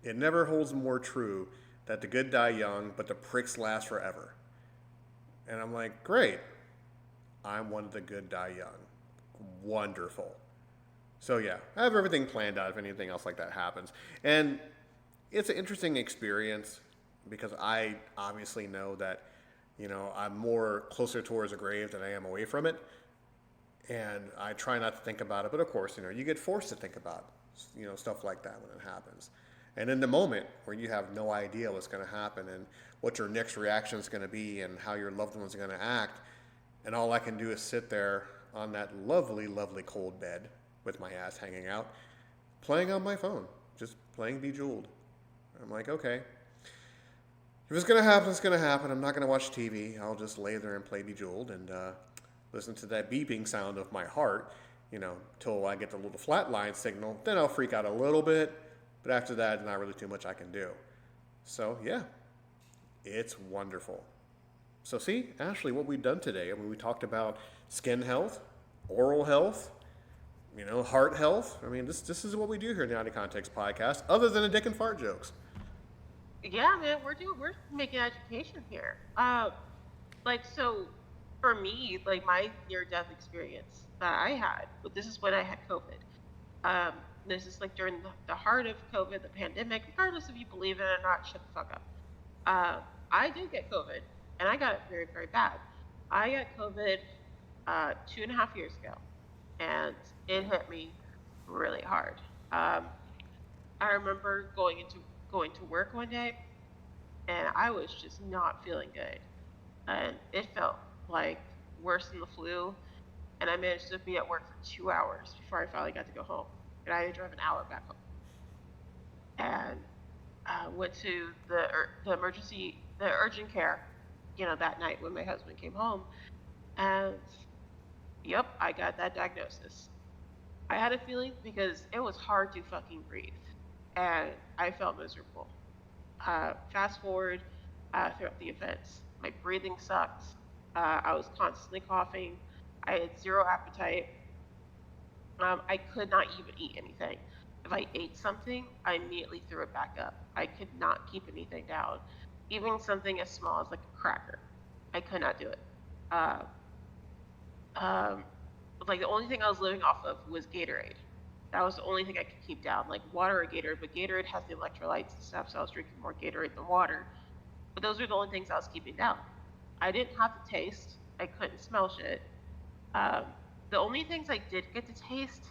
it never holds more true that the good die young, but the pricks last forever. And I'm like, great. I'm one of the good die young. Wonderful. So yeah, I have everything planned out if anything else like that happens. And it's an interesting experience because I obviously know that, I'm more closer towards the grave than I am away from it. And I try not to think about it, but of course, you get forced to think about, stuff like that when it happens. And in the moment where you have no idea what's going to happen and what your next reaction is going to be and how your loved one's going to act, and all I can do is sit there on that lovely, lovely cold bed with my ass hanging out, playing on my phone, just playing Bejeweled. I'm like, okay, if it's going to happen, it's going to happen. I'm not going to watch TV. I'll just lay there and play Bejeweled and listen to that beeping sound of my heart, till I get the little flatline signal. Then I'll freak out a little bit, but after that, not really too much I can do. So yeah, it's wonderful. So see, Ashley, what we've done today, we talked about skin health, oral health, heart health. This is what we do here in the Out of Context podcast, other than the dick and fart jokes. Yeah, man, we're making education here. So for me, like my near-death experience that I had, but this is when I had COVID. This is like during the heart of COVID, the pandemic, regardless if you believe it or not, shut the fuck up. I did get COVID, and I got it very, very bad. I got COVID 2.5 years ago, and it hit me really hard. I remember going to work one day, and I was just not feeling good, and it felt like worse than the flu, and I managed to be at work for 2 hours before I finally got to go home, and I had to drive an hour back home, and went to the urgent care, that night when my husband came home, and yep, I got that diagnosis. I had a feeling because it was hard to fucking breathe, and I felt miserable. Fast forward throughout the events, my breathing sucked. I was constantly coughing. I had zero appetite. I could not even eat anything. If I ate something, I immediately threw it back up. I could not keep anything down. Even something as small as like a cracker. I could not do it. Like the only thing I was living off of was Gatorade. That was the only thing I could keep down, like water or Gatorade, but Gatorade has the electrolytes and stuff, so I was drinking more Gatorade than water. But those were the only things I was keeping down. I didn't have the taste. I couldn't smell shit. The only things I did get to taste,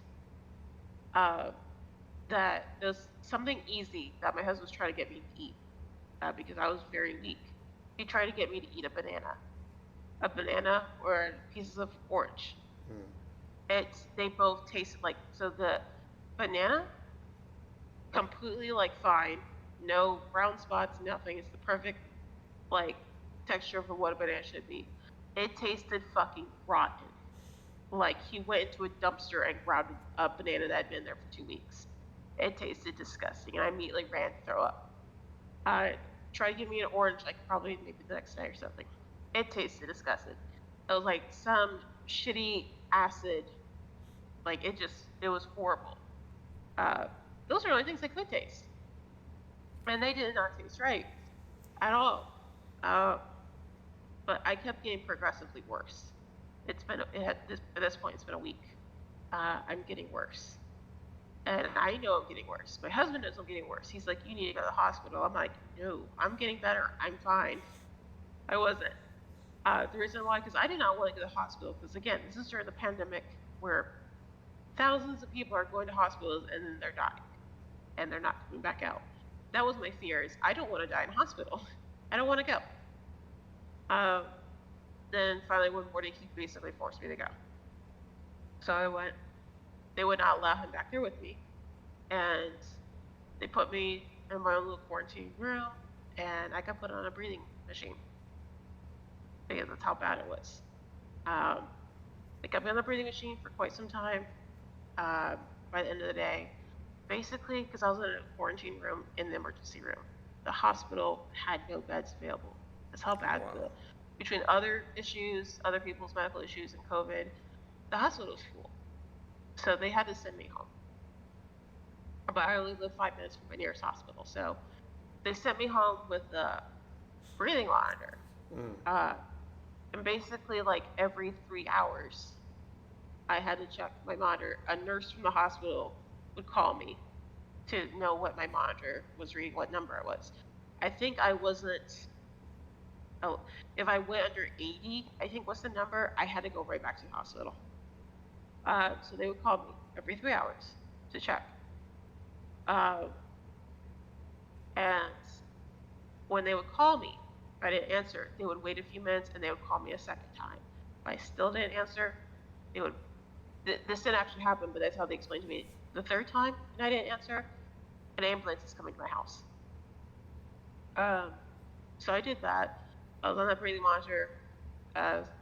that was something easy that my husband was trying to get me to eat, because I was very weak. He tried to get me to eat a banana or pieces of orange. They both tasted like, so the banana, completely like fine, no brown spots, nothing. It's the perfect like texture for what a banana should be. It tasted fucking rotten. Like he went into a dumpster and grabbed a banana that had been there for 2 weeks. It tasted disgusting, and I immediately ran to throw up. try to give me an orange, like probably maybe the next day or something. It tasted disgusting. It was like some shitty acid. Like it was horrible. Those are the only things I could taste, and they did not taste right at all. But I kept getting progressively worse. At this point, it's been a week. I'm getting worse. And I know I'm getting worse. My husband knows I'm getting worse. He's like, you need to go to the hospital. I'm like, no, I'm getting better. I'm fine. I wasn't. The reason why, because I did not want to go to the hospital, because again, this is during the pandemic where thousands of people are going to hospitals and then they're dying and they're not coming back out. That was my fear, is I don't want to die in hospital. I don't want to go. Then finally one morning he basically forced me to go. So I went. They would not allow him back there with me. And they put me in my own little quarantine room, and I got put on a breathing machine because that's how bad it was. They got me on the breathing machine for quite some time. By the end of the day, basically, because I was in a quarantine room in the emergency room, the hospital had no beds available. That's how bad between other issues, other people's medical issues, and COVID, the hospital was full. So they had to send me home. But I only live 5 minutes from my nearest hospital. So they sent me home with a breathing monitor. And basically, like every 3 hours, I had to check my monitor. A nurse from the hospital would call me to know what my monitor was reading, what number it was. I think I wasn't, if I went under 80, I think was the number, I had to go right back to the hospital. So they would call me every 3 hours to check. And when they would call me, if I didn't answer, they would wait a few minutes and they would call me a second time. If I still didn't answer, they would, this didn't actually happen, but that's how they explained to me. The third time and I didn't answer, an ambulance is coming to my house. So I did that. I was on that breathing monitor,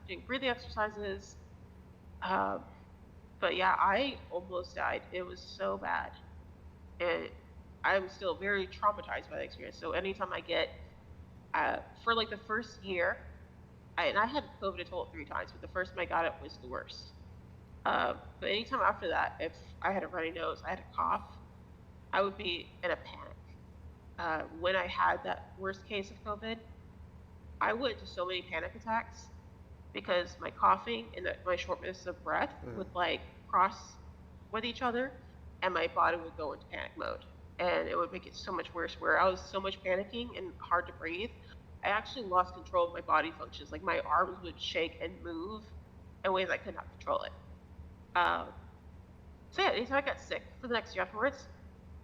doing breathing exercises. But yeah, I almost died. It was so bad. I'm still very traumatized by the experience. So anytime I get, for like the first year, I had COVID a total 3 times, but the first time I got it was the worst. But anytime after that, if I had a runny nose, I had a cough, I would be in a panic. When I had that worst case of COVID, I went into so many panic attacks because my coughing and my shortness of breath would like cross with each other, and my body would go into panic mode, and it would make it so much worse. Where I was so much panicking and hard to breathe, I actually lost control of my body functions. Like my arms would shake and move in ways I could not control it. So yeah, anytime I got sick for the next year afterwards,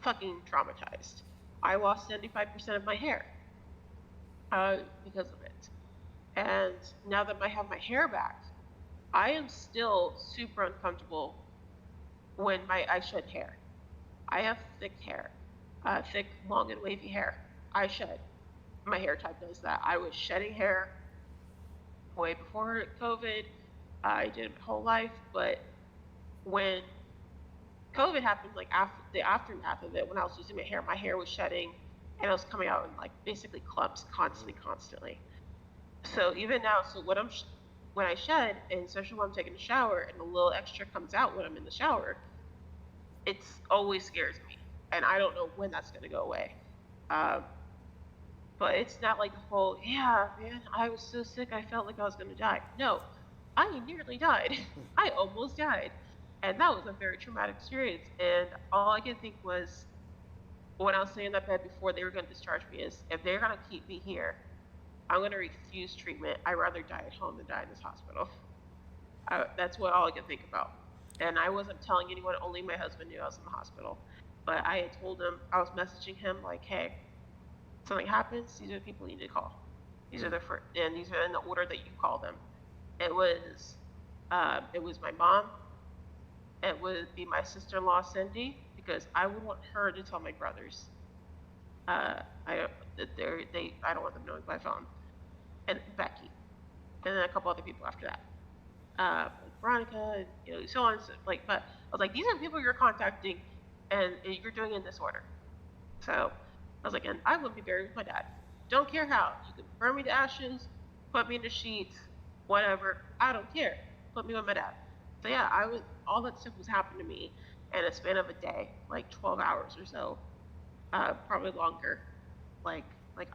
fucking traumatized. I lost 75% of my hair because of it. And now that I have my hair back, I am still super uncomfortable when I shed hair. I have thick hair, thick, long, and wavy hair. I shed. My hair type does that. I was shedding hair way before COVID. I did it my whole life, but when COVID happened, like after the aftermath of it, when I was losing my hair was shedding, and it was coming out in like basically clumps constantly. So even now, when I shed, and especially when I'm taking a shower, and a little extra comes out when I'm in the shower, it's always scares me, and I don't know when that's gonna go away. But it's not like the whole, yeah, man, I was so sick, I felt like I was gonna die. No, I nearly died. I almost died, and that was a very traumatic experience. And all I could think was, when I was sitting in that bed before they were gonna discharge me, is if they're gonna keep me here, I'm going to refuse treatment. I'd rather die at home than die in this hospital. That's what all I could think about. And I wasn't telling anyone, only my husband knew I was in the hospital. But I had told him, I was messaging him like, hey, something happens, these are the people you need to call. These are and these are in the order that you call them. It was my mom. It would be my sister-in-law, Cindy, because I would want her to tell my brothers. I don't want them knowing by phone. And Becky, and then a couple other people after that, like Veronica, and so on. So, but I was like, these are the people you're contacting, and you're doing it in this order. So I was like, and I wouldn't be buried with my dad. Don't care how. You can burn me to ashes, put me in the sheets, whatever. I don't care. Put me with my dad. So yeah, all that stuff was happening to me in a span of a day, like 12 hours or so, probably longer. Like,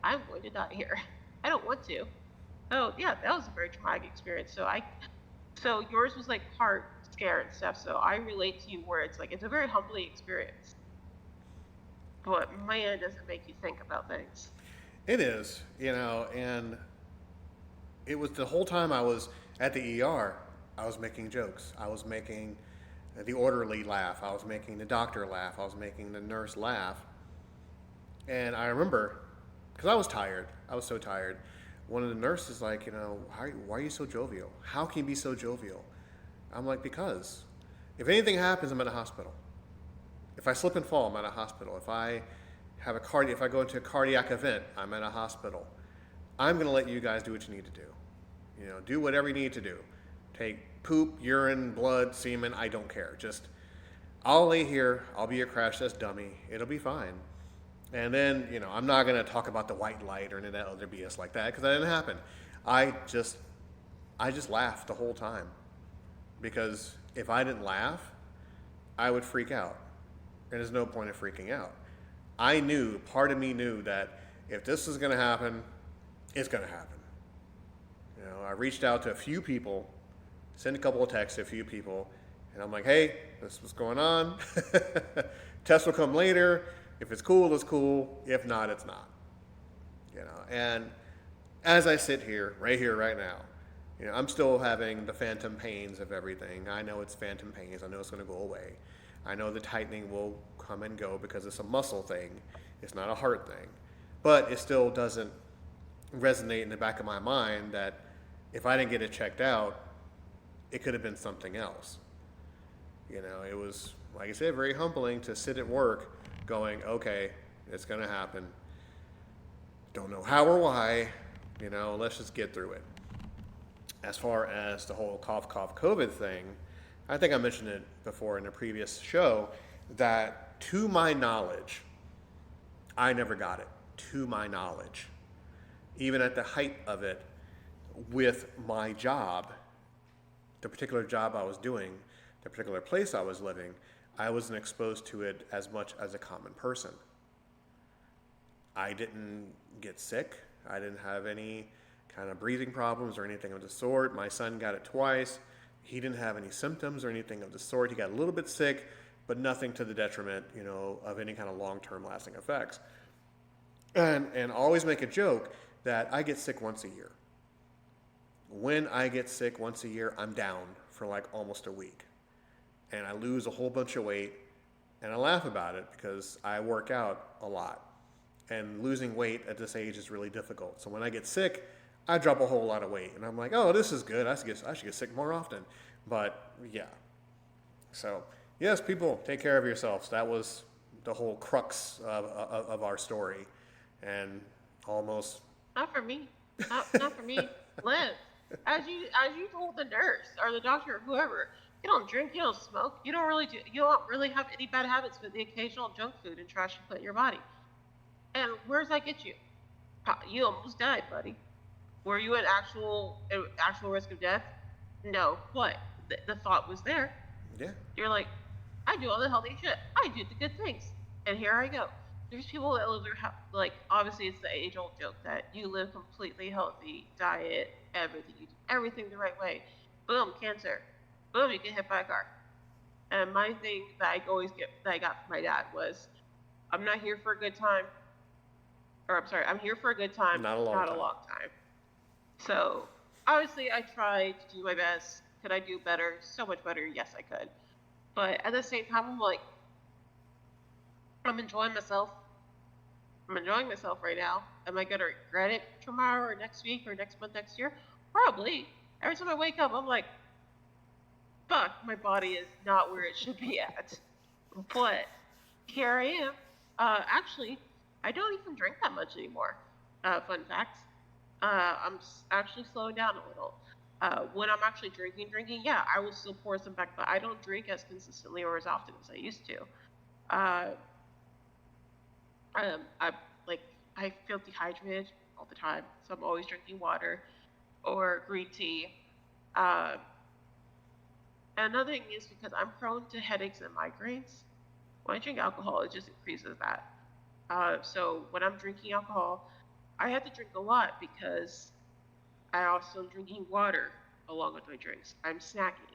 I'm going to die here. I don't want to. So yeah, that was a very traumatic experience. So yours was like heart scare and stuff. So I relate to you where it's like it's a very humbling experience, but man, does it make you think about things. It is, and it was the whole time I was at the ER, I was making jokes. I was making the orderly laugh. I was making the doctor laugh. I was making the nurse laugh. And I remember, because I was tired, I was so tired. One of the nurses like, why are you so jovial? How can you be so jovial? I'm like, because if anything happens, I'm in a hospital. If I slip and fall, I'm at a hospital. If I go into a cardiac event, I'm at a hospital. I'm going to let you guys do what you need to do. Do whatever you need to do. Take poop, urine, blood, semen, I don't care. Just, I'll lay here, I'll be your crash test dummy, it'll be fine. And then, I'm not going to talk about the white light or any of that other BS like that, because that didn't happen. I just laughed the whole time. Because if I didn't laugh, I would freak out. And there's no point in freaking out. Part of me knew that if this is going to happen, it's going to happen. I reached out to a few people, sent a couple of texts to a few people, and I'm like, hey, this is what's going on. Test will come later. If it's cool, it's cool. If not, it's not. And as I sit here, right now, I'm still having the phantom pains of everything. I know it's phantom pains. I know it's going to go away. I know the tightening will come and go because it's a muscle thing. It's not a heart thing. But it still doesn't resonate in the back of my mind that if I didn't get it checked out, it could have been something else. It was, like I said, very humbling to sit at work going, okay, it's going to happen. Don't know how or why, let's just get through it. As far as the whole cough, COVID thing, I think I mentioned it before in a previous show, that to my knowledge, I never got it. To my knowledge. Even at the height of it, with my job, the particular job I was doing, the particular place I was living, I wasn't exposed to it as much as a common person. I didn't get sick. I didn't have any kind of breathing problems or anything of the sort. My son got it twice. He didn't have any symptoms or anything of the sort. He got a little bit sick, but nothing to the detriment, of any kind of long-term lasting effects. And always make a joke that I get sick once a year. When I get sick once a year, I'm down for like almost a week. And I lose a whole bunch of weight, and I laugh about it because I work out a lot. And losing weight at this age is really difficult. So when I get sick, I drop a whole lot of weight. And I'm like, oh, this is good. I should get sick more often. But yeah. So yes, people, take care of yourselves. That was the whole crux of our story. And almost... Not for me. Not for me. Live. As you told the nurse or the doctor or whoever, you don't drink, you don't smoke, you don't really have any bad habits but the occasional junk food and trash you put in your body. And where does that get you? You almost died, buddy. Were you at actual risk of death? No, but the thought was there. Yeah. You're like, I do all the healthy shit. I do the good things, and here I go. There's people that live like, obviously it's the age-old joke that you live completely healthy, diet, everything, you do everything the right way. Boom, cancer. Boom, you get hit by a car. And my thing that I got from my dad was, I'm not here for a good time. Or I'm sorry, I'm here for a good time, not a long time. So obviously I tried to do my best. Could I do better? So much better. Yes, I could. But at the same time, I'm like, I'm enjoying myself. I'm enjoying myself right now. Am I going to regret it tomorrow or next week or next month, next year? Probably. Every time I wake up, I'm like, fuck, my body is not where it should be at. But here I am. Actually, I don't even drink that much anymore. Fun fact. I'm actually slowing down a little. When I'm actually drinking, yeah, I will still pour some back, but I don't drink as consistently or as often as I used to. I feel dehydrated all the time, so I'm always drinking water or green tea. Um, and another thing is because I'm prone to headaches and migraines. When I drink alcohol, it just increases that. So when I'm drinking alcohol, I have to drink a lot because I also am drinking water along with my drinks. I'm snacking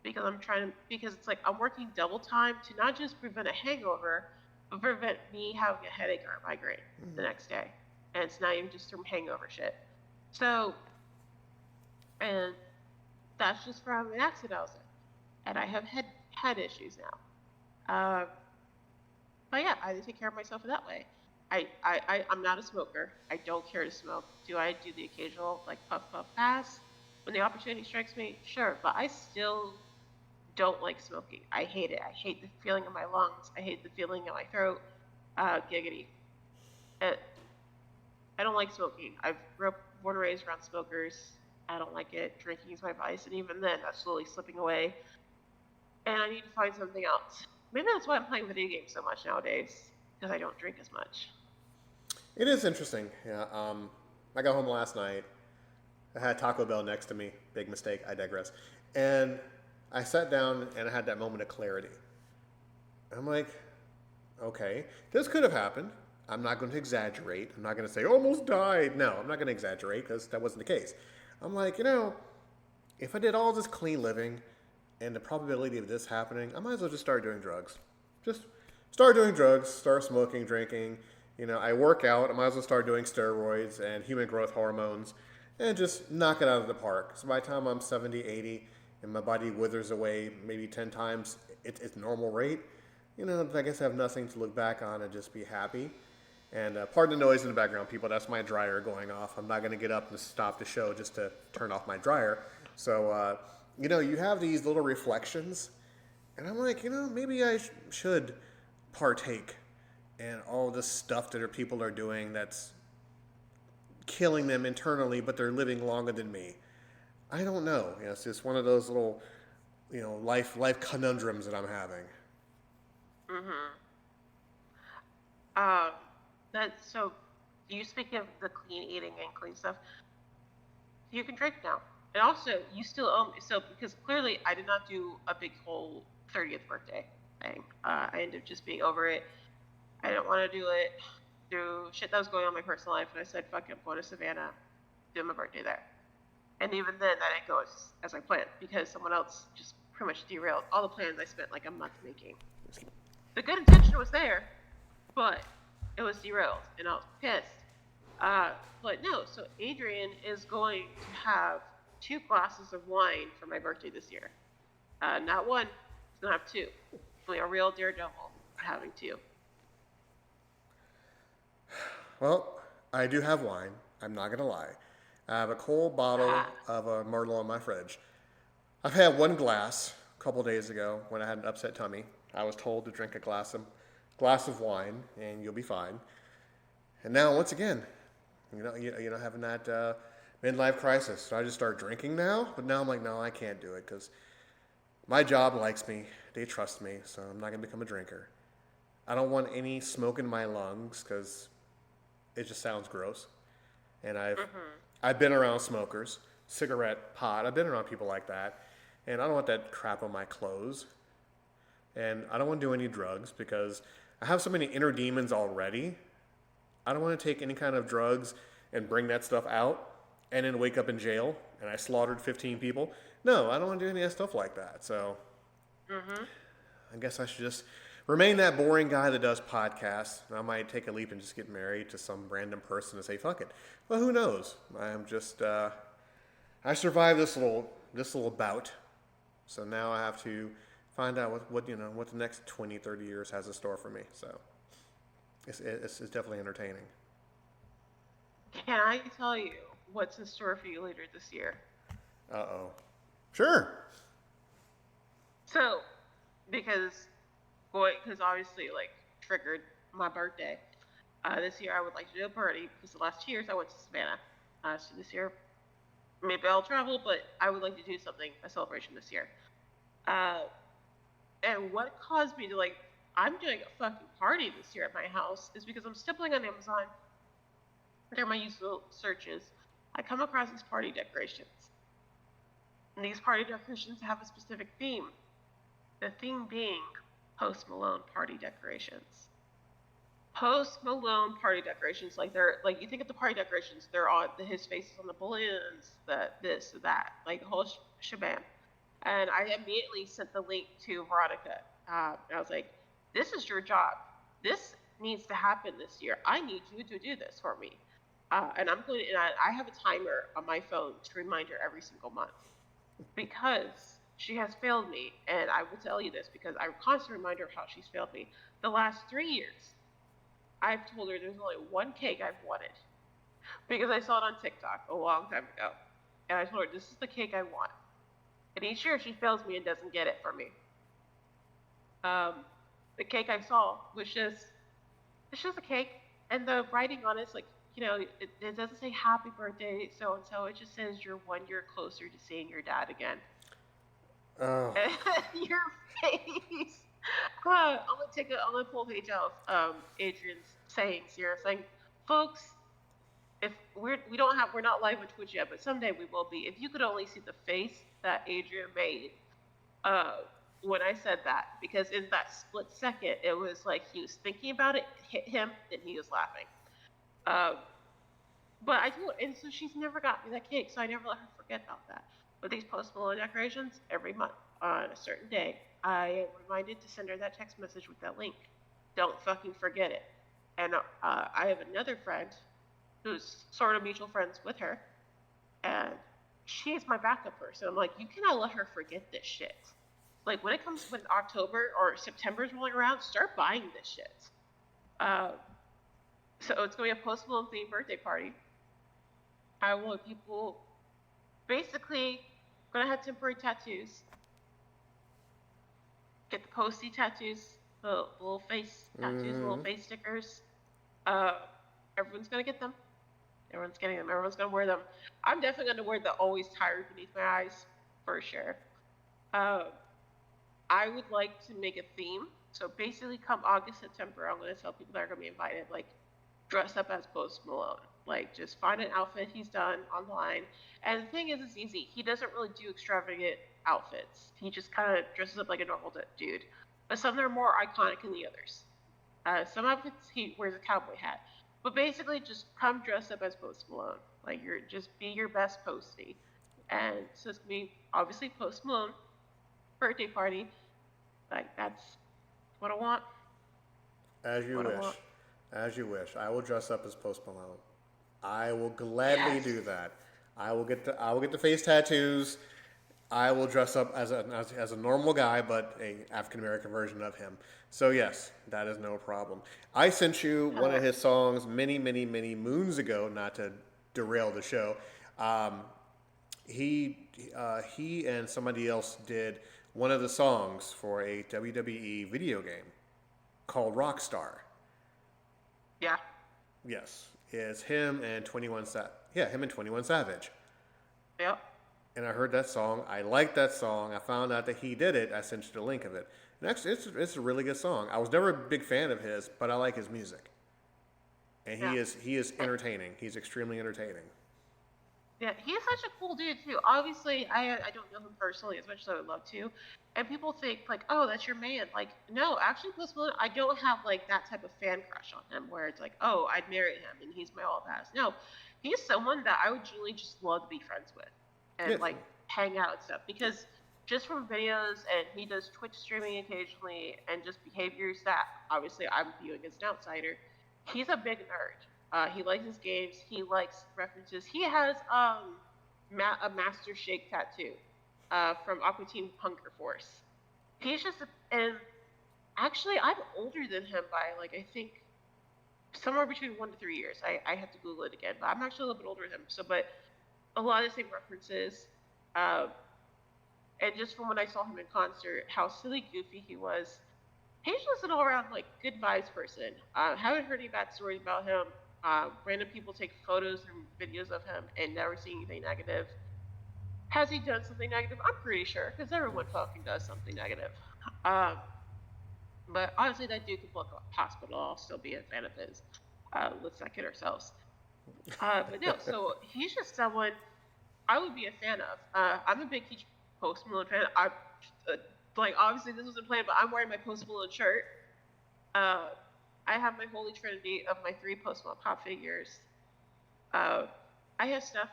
because because it's like I'm working double time to not just prevent a hangover, but prevent me having a headache or a migraine the next day. And it's not even just from hangover shit. So, and that's just from an accident I was in. And I have head issues now. But yeah, I take care of myself in that way. I'm not a smoker. I don't care to smoke. Do I do the occasional like puff puff pass when the opportunity strikes me? Sure, but I still don't like smoking. I hate it. I hate the feeling in my lungs. I hate the feeling in my throat. Giggity. Uh, I don't like smoking. I've born and raised around smokers. I don't like it. Drinking is my vice, and even then, that's slowly slipping away. And I need to find something else. Maybe that's why I'm playing video games so much nowadays, because I don't drink as much. It is interesting. Yeah. I got home last night. I had Taco Bell next to me. Big mistake. I digress. And I sat down and I had that moment of clarity. I'm like, okay, this could have happened. I'm not going to exaggerate. I'm not going to say almost died. No, I'm not going to exaggerate because that wasn't the case. I'm like, if I did all this clean living and the probability of this happening, I might as well just start doing drugs. Just start doing drugs, start smoking, drinking. I work out. I might as well start doing steroids and human growth hormones and just knock it out of the park. So by the time I'm 70, 80, and my body withers away maybe 10 times its normal rate, I guess I have nothing to look back on and just be happy. And pardon the noise in the background, people. That's my dryer going off. I'm not going to get up and stop the show just to turn off my dryer. So, you have these little reflections. And I'm like, maybe I should partake in all this stuff that people are doing that's killing them internally, but they're living longer than me. I don't know. It's just one of those little, life conundrums that I'm having. Mm-hmm. Um, that's so. You speak of the clean eating and clean stuff. You can drink now, and also you still owe me. So because clearly I did not do a big whole 30th birthday thing. I ended up just being over it. I didn't want to do it through shit that was going on in my personal life, and I said, "Fuck it, I'm going to Savannah, do my birthday there." And even then, that didn't go as I planned because someone else just pretty much derailed all the plans I spent like a month making. The good intention was there, but it was derailed, and I was pissed. But no, so Adrian is going to have 2 glasses of wine for my birthday this year. Not one, he's going to have 2. Like a real daredevil having 2. Well, I do have wine. I'm not going to lie. I have a cold bottle of a Merlot in my fridge. I've had 1 glass a couple days ago when I had an upset tummy. I was told to drink a glass of wine and you'll be fine. And now, once again, having that midlife crisis. So I just start drinking now, but now I'm like, no, I can't do it because my job likes me. They trust me, so I'm not going to become a drinker. I don't want any smoke in my lungs because it just sounds gross. And I've been around smokers, cigarette, pot. I've been around people like that. And I don't want that crap on my clothes. And I don't want to do any drugs because I have so many inner demons already. I don't want to take any kind of drugs and bring that stuff out and then wake up in jail and I slaughtered 15 people. No, I don't want to do any of that stuff like that. So I guess I should just remain that boring guy that does podcasts. I might take a leap and just get married to some random person and say, fuck it. Well, who knows? I'm just, I survived this little bout. So now I have to find out what the next 20, 30 years has in store for me. So it's definitely entertaining. Can I tell you what's in store for you later this year? Uh-oh. Sure. So, because obviously, triggered my birthday. This year I would like to do a party because the last 2 years I went to Savannah. So this year, maybe I'll travel, but I would like to do something, a celebration this year. And what caused me to I'm doing a fucking party this year at my house is because I'm stippling on Amazon during my usual searches, I come across these party decorations. And these party decorations have a specific theme. The theme being Post Malone party decorations. Post Malone party decorations, like they're like you think of the party decorations, they're on his face is on the balloons, this, that, like the whole shebang. And I immediately sent the link to Veronica. I was like, "This is your job. This needs to happen this year. I need you to do this for me." And I'm going. And I have a timer on my phone to remind her every single month because she has failed me. And I will tell you this because I constantly remind her of how she's failed me. The last 3 years, I've told her there's only one cake I've wanted because I saw it on TikTok a long time ago. And I told her, this is the cake I want. And each year she fails me and doesn't get it for me. The cake I saw was it's just a cake. And the writing on it's like, it doesn't say happy birthday, so and so. It just says you're 1 year closer to seeing your dad again. Oh. Your face. I'm gonna pull a page out of Adrian's sayings here, saying, folks, if we're not live on Twitch yet, but someday we will be. If you could only see the face that Adrian made when I said that, because in that split second, it was like he was thinking about it, hit him, and he was laughing. But I do, and so she's never got me that cake, so I never let her forget about that. But these Post Malone decorations, every month on a certain day, I am reminded to send her that text message with that link. Don't fucking forget it. And I have another friend who's sort of mutual friends with her, and she's my backup person. I'm like, you cannot let her forget this shit. Like when October or September's rolling around, start buying this shit. So it's gonna be a Post Malone themed birthday party. I want people basically gonna have temporary tattoos. Get the posty tattoos, the little face tattoos, little face stickers. Everyone's gonna get them. Everyone's getting them. Everyone's gonna wear them. I'm definitely gonna wear the always tired beneath my eyes for sure. I would like to make a theme. So basically, come August, September, I'm gonna tell people that are gonna be invited, like dress up as Post Malone. Like just find an outfit he's done online. And the thing is, it's easy. He doesn't really do extravagant outfits. He just kind of dresses up like a normal dude. But some are more iconic than the others. Some outfits he wears a cowboy hat. But basically, just come dress up as Post Malone. Like just be your best posty. And so it's gonna be obviously Post Malone birthday party. Like that's what I want. As you wish. As you wish. I will dress up as Post Malone. I will gladly do that. I will get the face tattoos. I will dress up as a normal guy, but a African American version of him. So yes, that is no problem. I sent you one of his songs many, many, many moons ago. Not to derail the show. He and somebody else did one of the songs for a WWE video game called Rockstar. Yeah. Yes, it's him and 21 Savage. Yeah, him and 21 Savage. Yep. And I heard that song. I liked that song. I found out that he did it. I sent you the link of it. And actually, it's a really good song. I was never a big fan of his, but I like his music. And he is entertaining. He's extremely entertaining. Yeah, he's such a cool dude too. Obviously, I don't know him personally as much as I would love to, and people think like, oh, that's your man. Like, no, actually, Post Malone, I don't have like that type of fan crush on him where it's like, oh, I'd marry him and he's my all pass. No, he's someone that I would genuinely just love to be friends with, and like hang out and stuff because just from videos and he does Twitch streaming occasionally and just behaviors that obviously I'm viewing as an outsider. He's a big nerd. He likes his games. He likes references. He has a Master Shake tattoo from Aqua Teen Hunger Force. He's just, and actually, I'm older than him by like I think somewhere between 1 to 3 years. I have to Google it again, but I'm actually a little bit older than him. So, but a lot of the same references, and just from when I saw him in concert, how silly goofy he was. He's just an all-around like good vibes person. Haven't heard any bad stories about him. Random people take photos and videos of him and never see anything negative. Has he done something negative? I'm pretty sure, because everyone fucking does something negative. But honestly, that dude could book a hospital. I'll still be a fan of his. Let's not kid ourselves. But no, so he's just someone I would be a fan of. I'm a big huge Post Malone fan. Like obviously this wasn't planned, but I'm wearing my Post Malone shirt. Uh, I have my holy trinity of my 3 Post Malone pop figures. I have stuff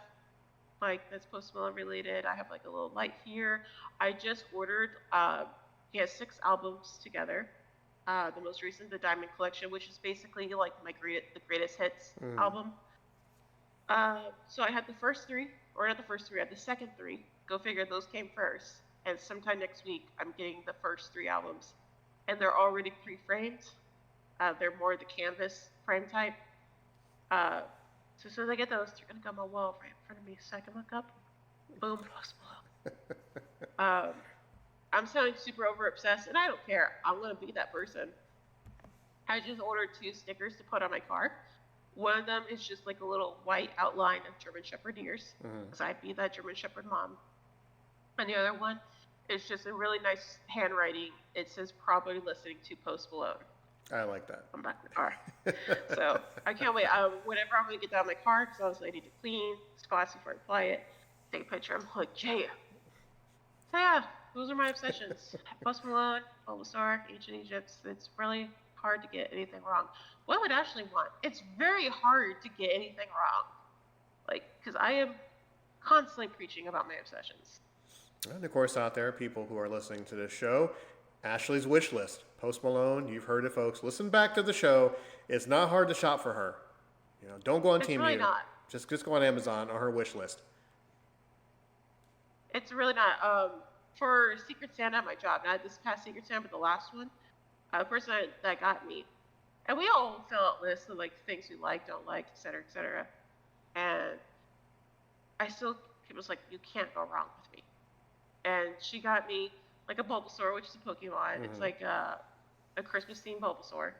like that's Post Malone related. I have like a little light here. I just ordered. He has 6 albums together. The most recent, the Diamond Collection, which is basically like the greatest hits album. So I had the first 3, or not the first 3, I had the second 3. Go figure, those came first. And sometime next week, I'm getting the first 3 albums, and they're already pre-framed. They're more the canvas frame type. So as soon as I get those, they're gonna go on my wall right in front of me, so I can look up. Boom, Post Malone. I'm sounding super over obsessed, and I don't care. I'm gonna be that person. I just ordered 2 stickers to put on my car. One of them is just like a little white outline of German Shepherd ears, because I'd be that German Shepherd mom. And the other one is just a really nice handwriting. It says probably listening to Post Malone. I like that. I'm back in the car. So I can't wait. Whenever I'm going to get down my car, because obviously I need to clean spots before I fly it, take a picture. I'm like, Jay. So yeah, those are my obsessions. Post Malone, Bulbasaur, Ancient Egypt. It's really hard to get anything wrong. What would Ashley want? It's very hard to get anything wrong. Like, because I am constantly preaching about my obsessions. And of course, out there, people who are listening to this show, Ashley's wish list. Post Malone, you've heard it, folks. Listen back to the show. It's not hard to shop for her. Don't go on It's Team really U. not. Just go on Amazon or her wish list. It's really not. For Secret Santa at my job, not this past Secret Santa, but the last one, the person that got me, and we all fill out lists of like things we like, don't like, etc., etc. And I still was like, you can't go wrong with me. And she got me like a Bulbasaur, which is a Pokemon. It's like a Christmas themed Bulbasaur.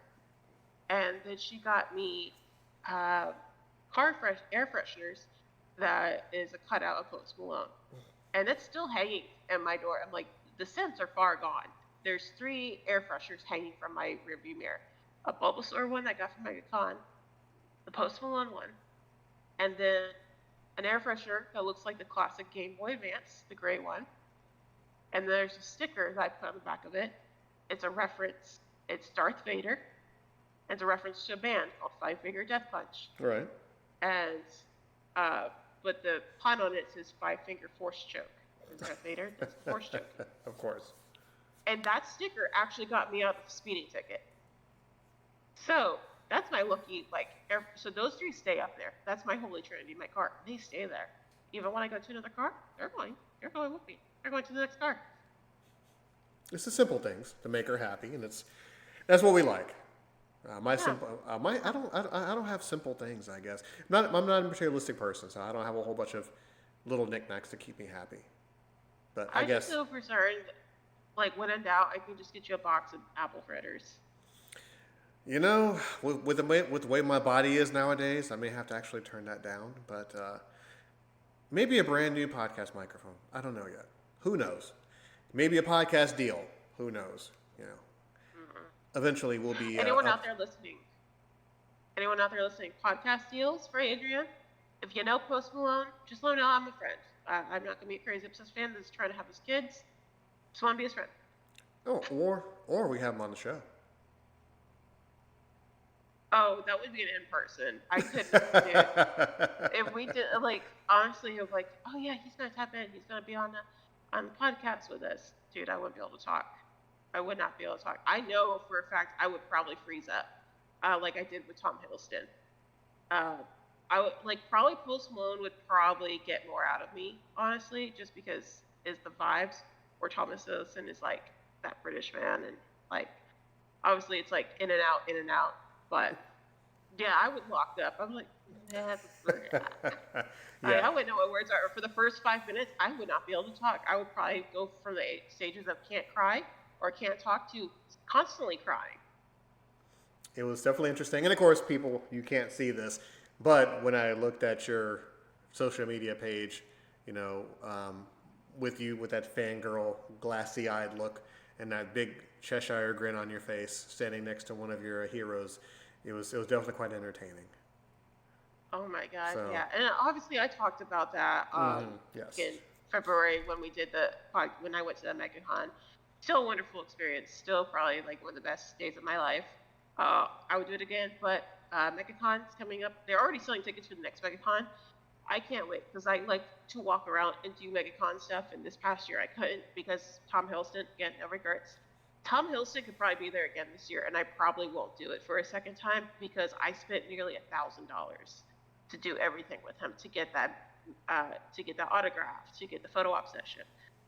And then she got me air fresheners that is a cutout of Post Malone. And it's still hanging at my door. I'm like, the scents are far gone. There's 3 air fresheners hanging from my rearview mirror. A Bulbasaur one that I got from MegaCon, the Post Malone one, and then an air freshener that looks like the classic Game Boy Advance, the gray one. And there's a sticker that I put on the back of it. It's a reference. It's Darth Vader. It's a reference to a band called Five Finger Death Punch. Right. And but the pun on it says Five Finger Force Choke. Is Darth Vader? It's a force choke. Of course. And that sticker actually got me out of the speeding ticket. So that's my lucky, so those 3 stay up there. That's my holy trinity in my car. They stay there. Even when I go to another car, they're going with me. They're going to the next car. It's the simple things to make her happy, and that's what we like. I don't have simple things, I guess. I'm not a materialistic person, so I don't have a whole bunch of little knickknacks to keep me happy. But I guess. I'm so concerned, when in doubt, I can just get you a box of apple fritters. With the way my body is nowadays, I may have to actually turn that down. But maybe a brand new podcast microphone. I don't know yet. Who knows? Maybe a podcast deal. Who knows? Eventually we'll be. Anyone out there listening? Podcast deals for Adrian? If you know Post Malone, just let me know I'm a friend. I'm not going to be a crazy obsessed fan that's trying to have his kids. Just want to be his friend. Oh, or we have him on the show. Oh, that would be an in-person. I couldn't do it. If we did, honestly, of oh yeah, he's going to tap in. He's going to be on the podcast with us. Dude, I wouldn't be able to talk. I would not be able to talk. I know for a fact I would probably freeze up, like I did with Tom Hiddleston. I would, probably Post Malone would probably get more out of me, honestly, just because it's the vibes, where Thomas Hiddleston is, that British man, and, obviously it's, in and out. But yeah, I would lock up. I'm like, yeah. I wouldn't know what words are. For the first 5 minutes, I would not be able to talk. I would probably go from the stages of can't cry or can't talk to constantly crying. It was definitely interesting. And of course, people, you can't see this, but when I looked at your social media page, with you with that fangirl, glassy-eyed look and that big Cheshire grin on your face, standing next to one of your heroes, it was definitely quite entertaining. Oh my God, So, yeah. And obviously, I talked about that yes. in February when we did when I went to the MegaCon. Still a wonderful experience. Still probably like one of the best days of my life. I would do it again, but MegaCon's coming up. They're already selling tickets for the next MegaCon. I can't wait because I like to walk around and do MegaCon stuff. And this past year I couldn't because Tom Hiddleston, again, no regrets. Tom Hiddleston could probably be there again this year, and I probably won't do it for a second time because I spent nearly $1,000 to do everything with him to get that autograph, to get the photo op session,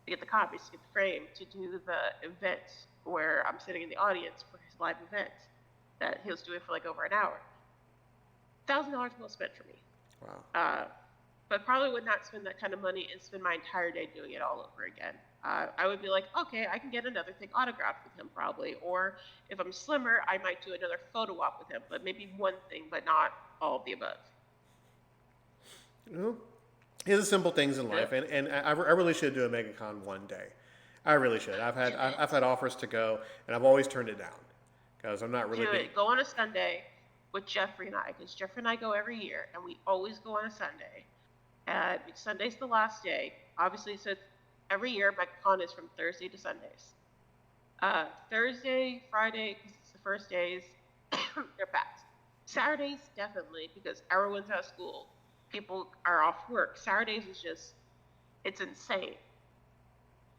to get the copies, to get the frame, to do the event where I'm sitting in the audience for his live event that he was doing for like over an hour. $1,000 well spent for me. Wow. But probably would not spend that kind of money and spend my entire day doing it all over again. I would be like, okay, I can get another thing autographed with him probably, or if I'm slimmer, I might do another photo op with him, but maybe one thing, but not all of the above. You know, these are simple things in life, and I really should do a MegaCon one day. I really should. I've had offers to go, and I've always turned it down because I'm not really Do it. Go on a Sunday with Jeffrey and I, because Jeffrey and I go every year, and we always go on a Sunday. And Sunday's the last day. Obviously, so every year, MegaCon is from Thursday to Sundays. Thursday, Friday, because it's the first days, they're packed. Saturdays, definitely, because everyone's out of school. People are off work. Saturdays is just, it's insane.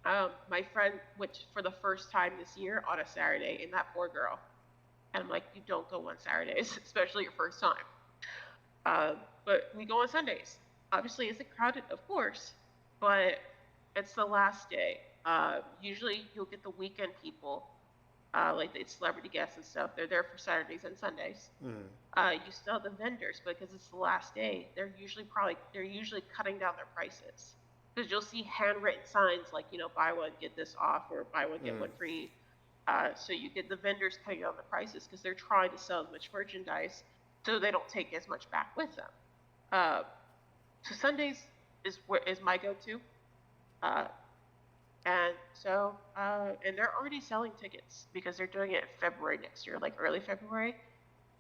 My friend went for the first time this year on a Saturday, and that poor girl. And I'm like, you don't go on Saturdays, especially your first time. But we go on Sundays. Obviously, is it crowded? Of course, but it's the last day. Usually, you'll get the weekend people, like the celebrity guests and stuff. They're there for Saturdays and Sundays. You still have the vendors, but because it's the last day, they're usually cutting down their prices. Because you'll see handwritten signs like, buy one get this off, or buy one get one free. So you get the vendors cutting down the prices because they're trying to sell as much merchandise, so they don't take as much back with them. So Sundays is my go-to, and they're already selling tickets because they're doing it in February next year, like early February.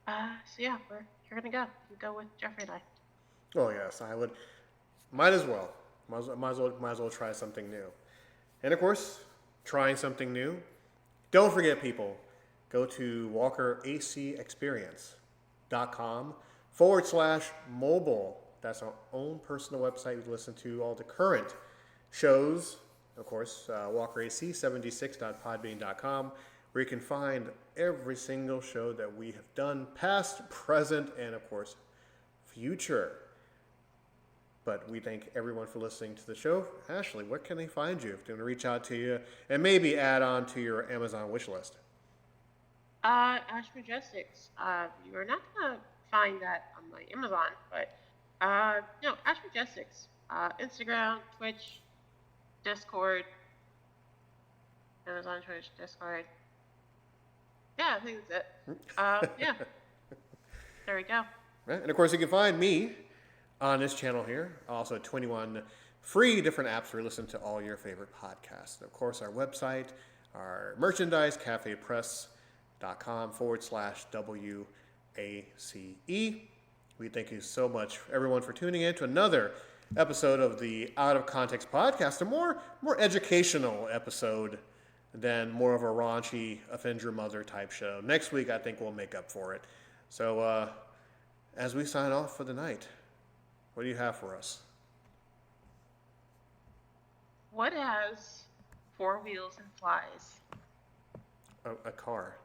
So yeah, you're gonna go. You can go with Jeffrey and I. Oh yes, I would. Might as well. Might as well try something new. And of course, trying something new. Don't forget, people. Go to walkeracexperience.com/mobile. That's our own personal website to listen to all the current shows. Of course, Walker AC 76.podbean.com, where you can find every single show that we have done, past, present, and of course, future. But we thank everyone for listening to the show. Ashley, what can they find you if they want to reach out to you and maybe add on to your Amazon wish list? Ashmajestics. You are not gonna find that on my Amazon, but no, Ashmajestics. Instagram, Twitch, Discord, Amazon, Twitch, Discord. Yeah, I think that's it. Yeah. There we go. Right. And of course, you can find me on this channel here. Also, 21 free different apps where you listen to all your favorite podcasts. And of course, our website, our merchandise, cafepress.com/WACE. We thank you so much, everyone, for tuning in to another episode of the Out of Context podcast, a more educational episode than more of a raunchy offend your mother type show. Next week, I think we'll make up for it. So, as we sign off for the night, what do you have for us? What has 4 wheels and flies? A car.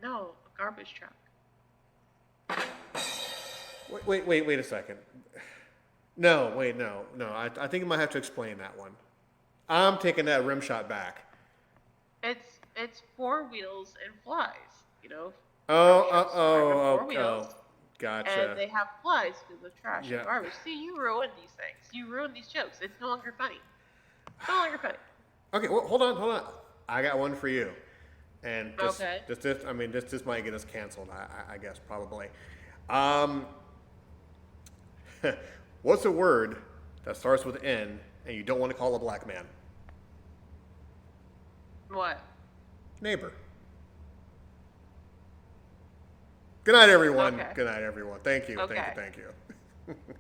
No, a garbage truck. Wait a second. No. I think I might have to explain that one. I'm taking that rim shot back. It's 4 wheels and flies. Oh, wheels, gotcha. and they have flies because of trash Yeah. and garbage. See, you ruined these things. You ruined these jokes. It's no longer funny. It's no longer funny. Okay, well, hold on. I got one for you. And this might get us canceled, I guess, probably. What's a word that starts with N and you don't want to call a black man? What? Neighbor. Good night, everyone. Okay. Good night, everyone. Thank you. Okay. Thank you. Thank you.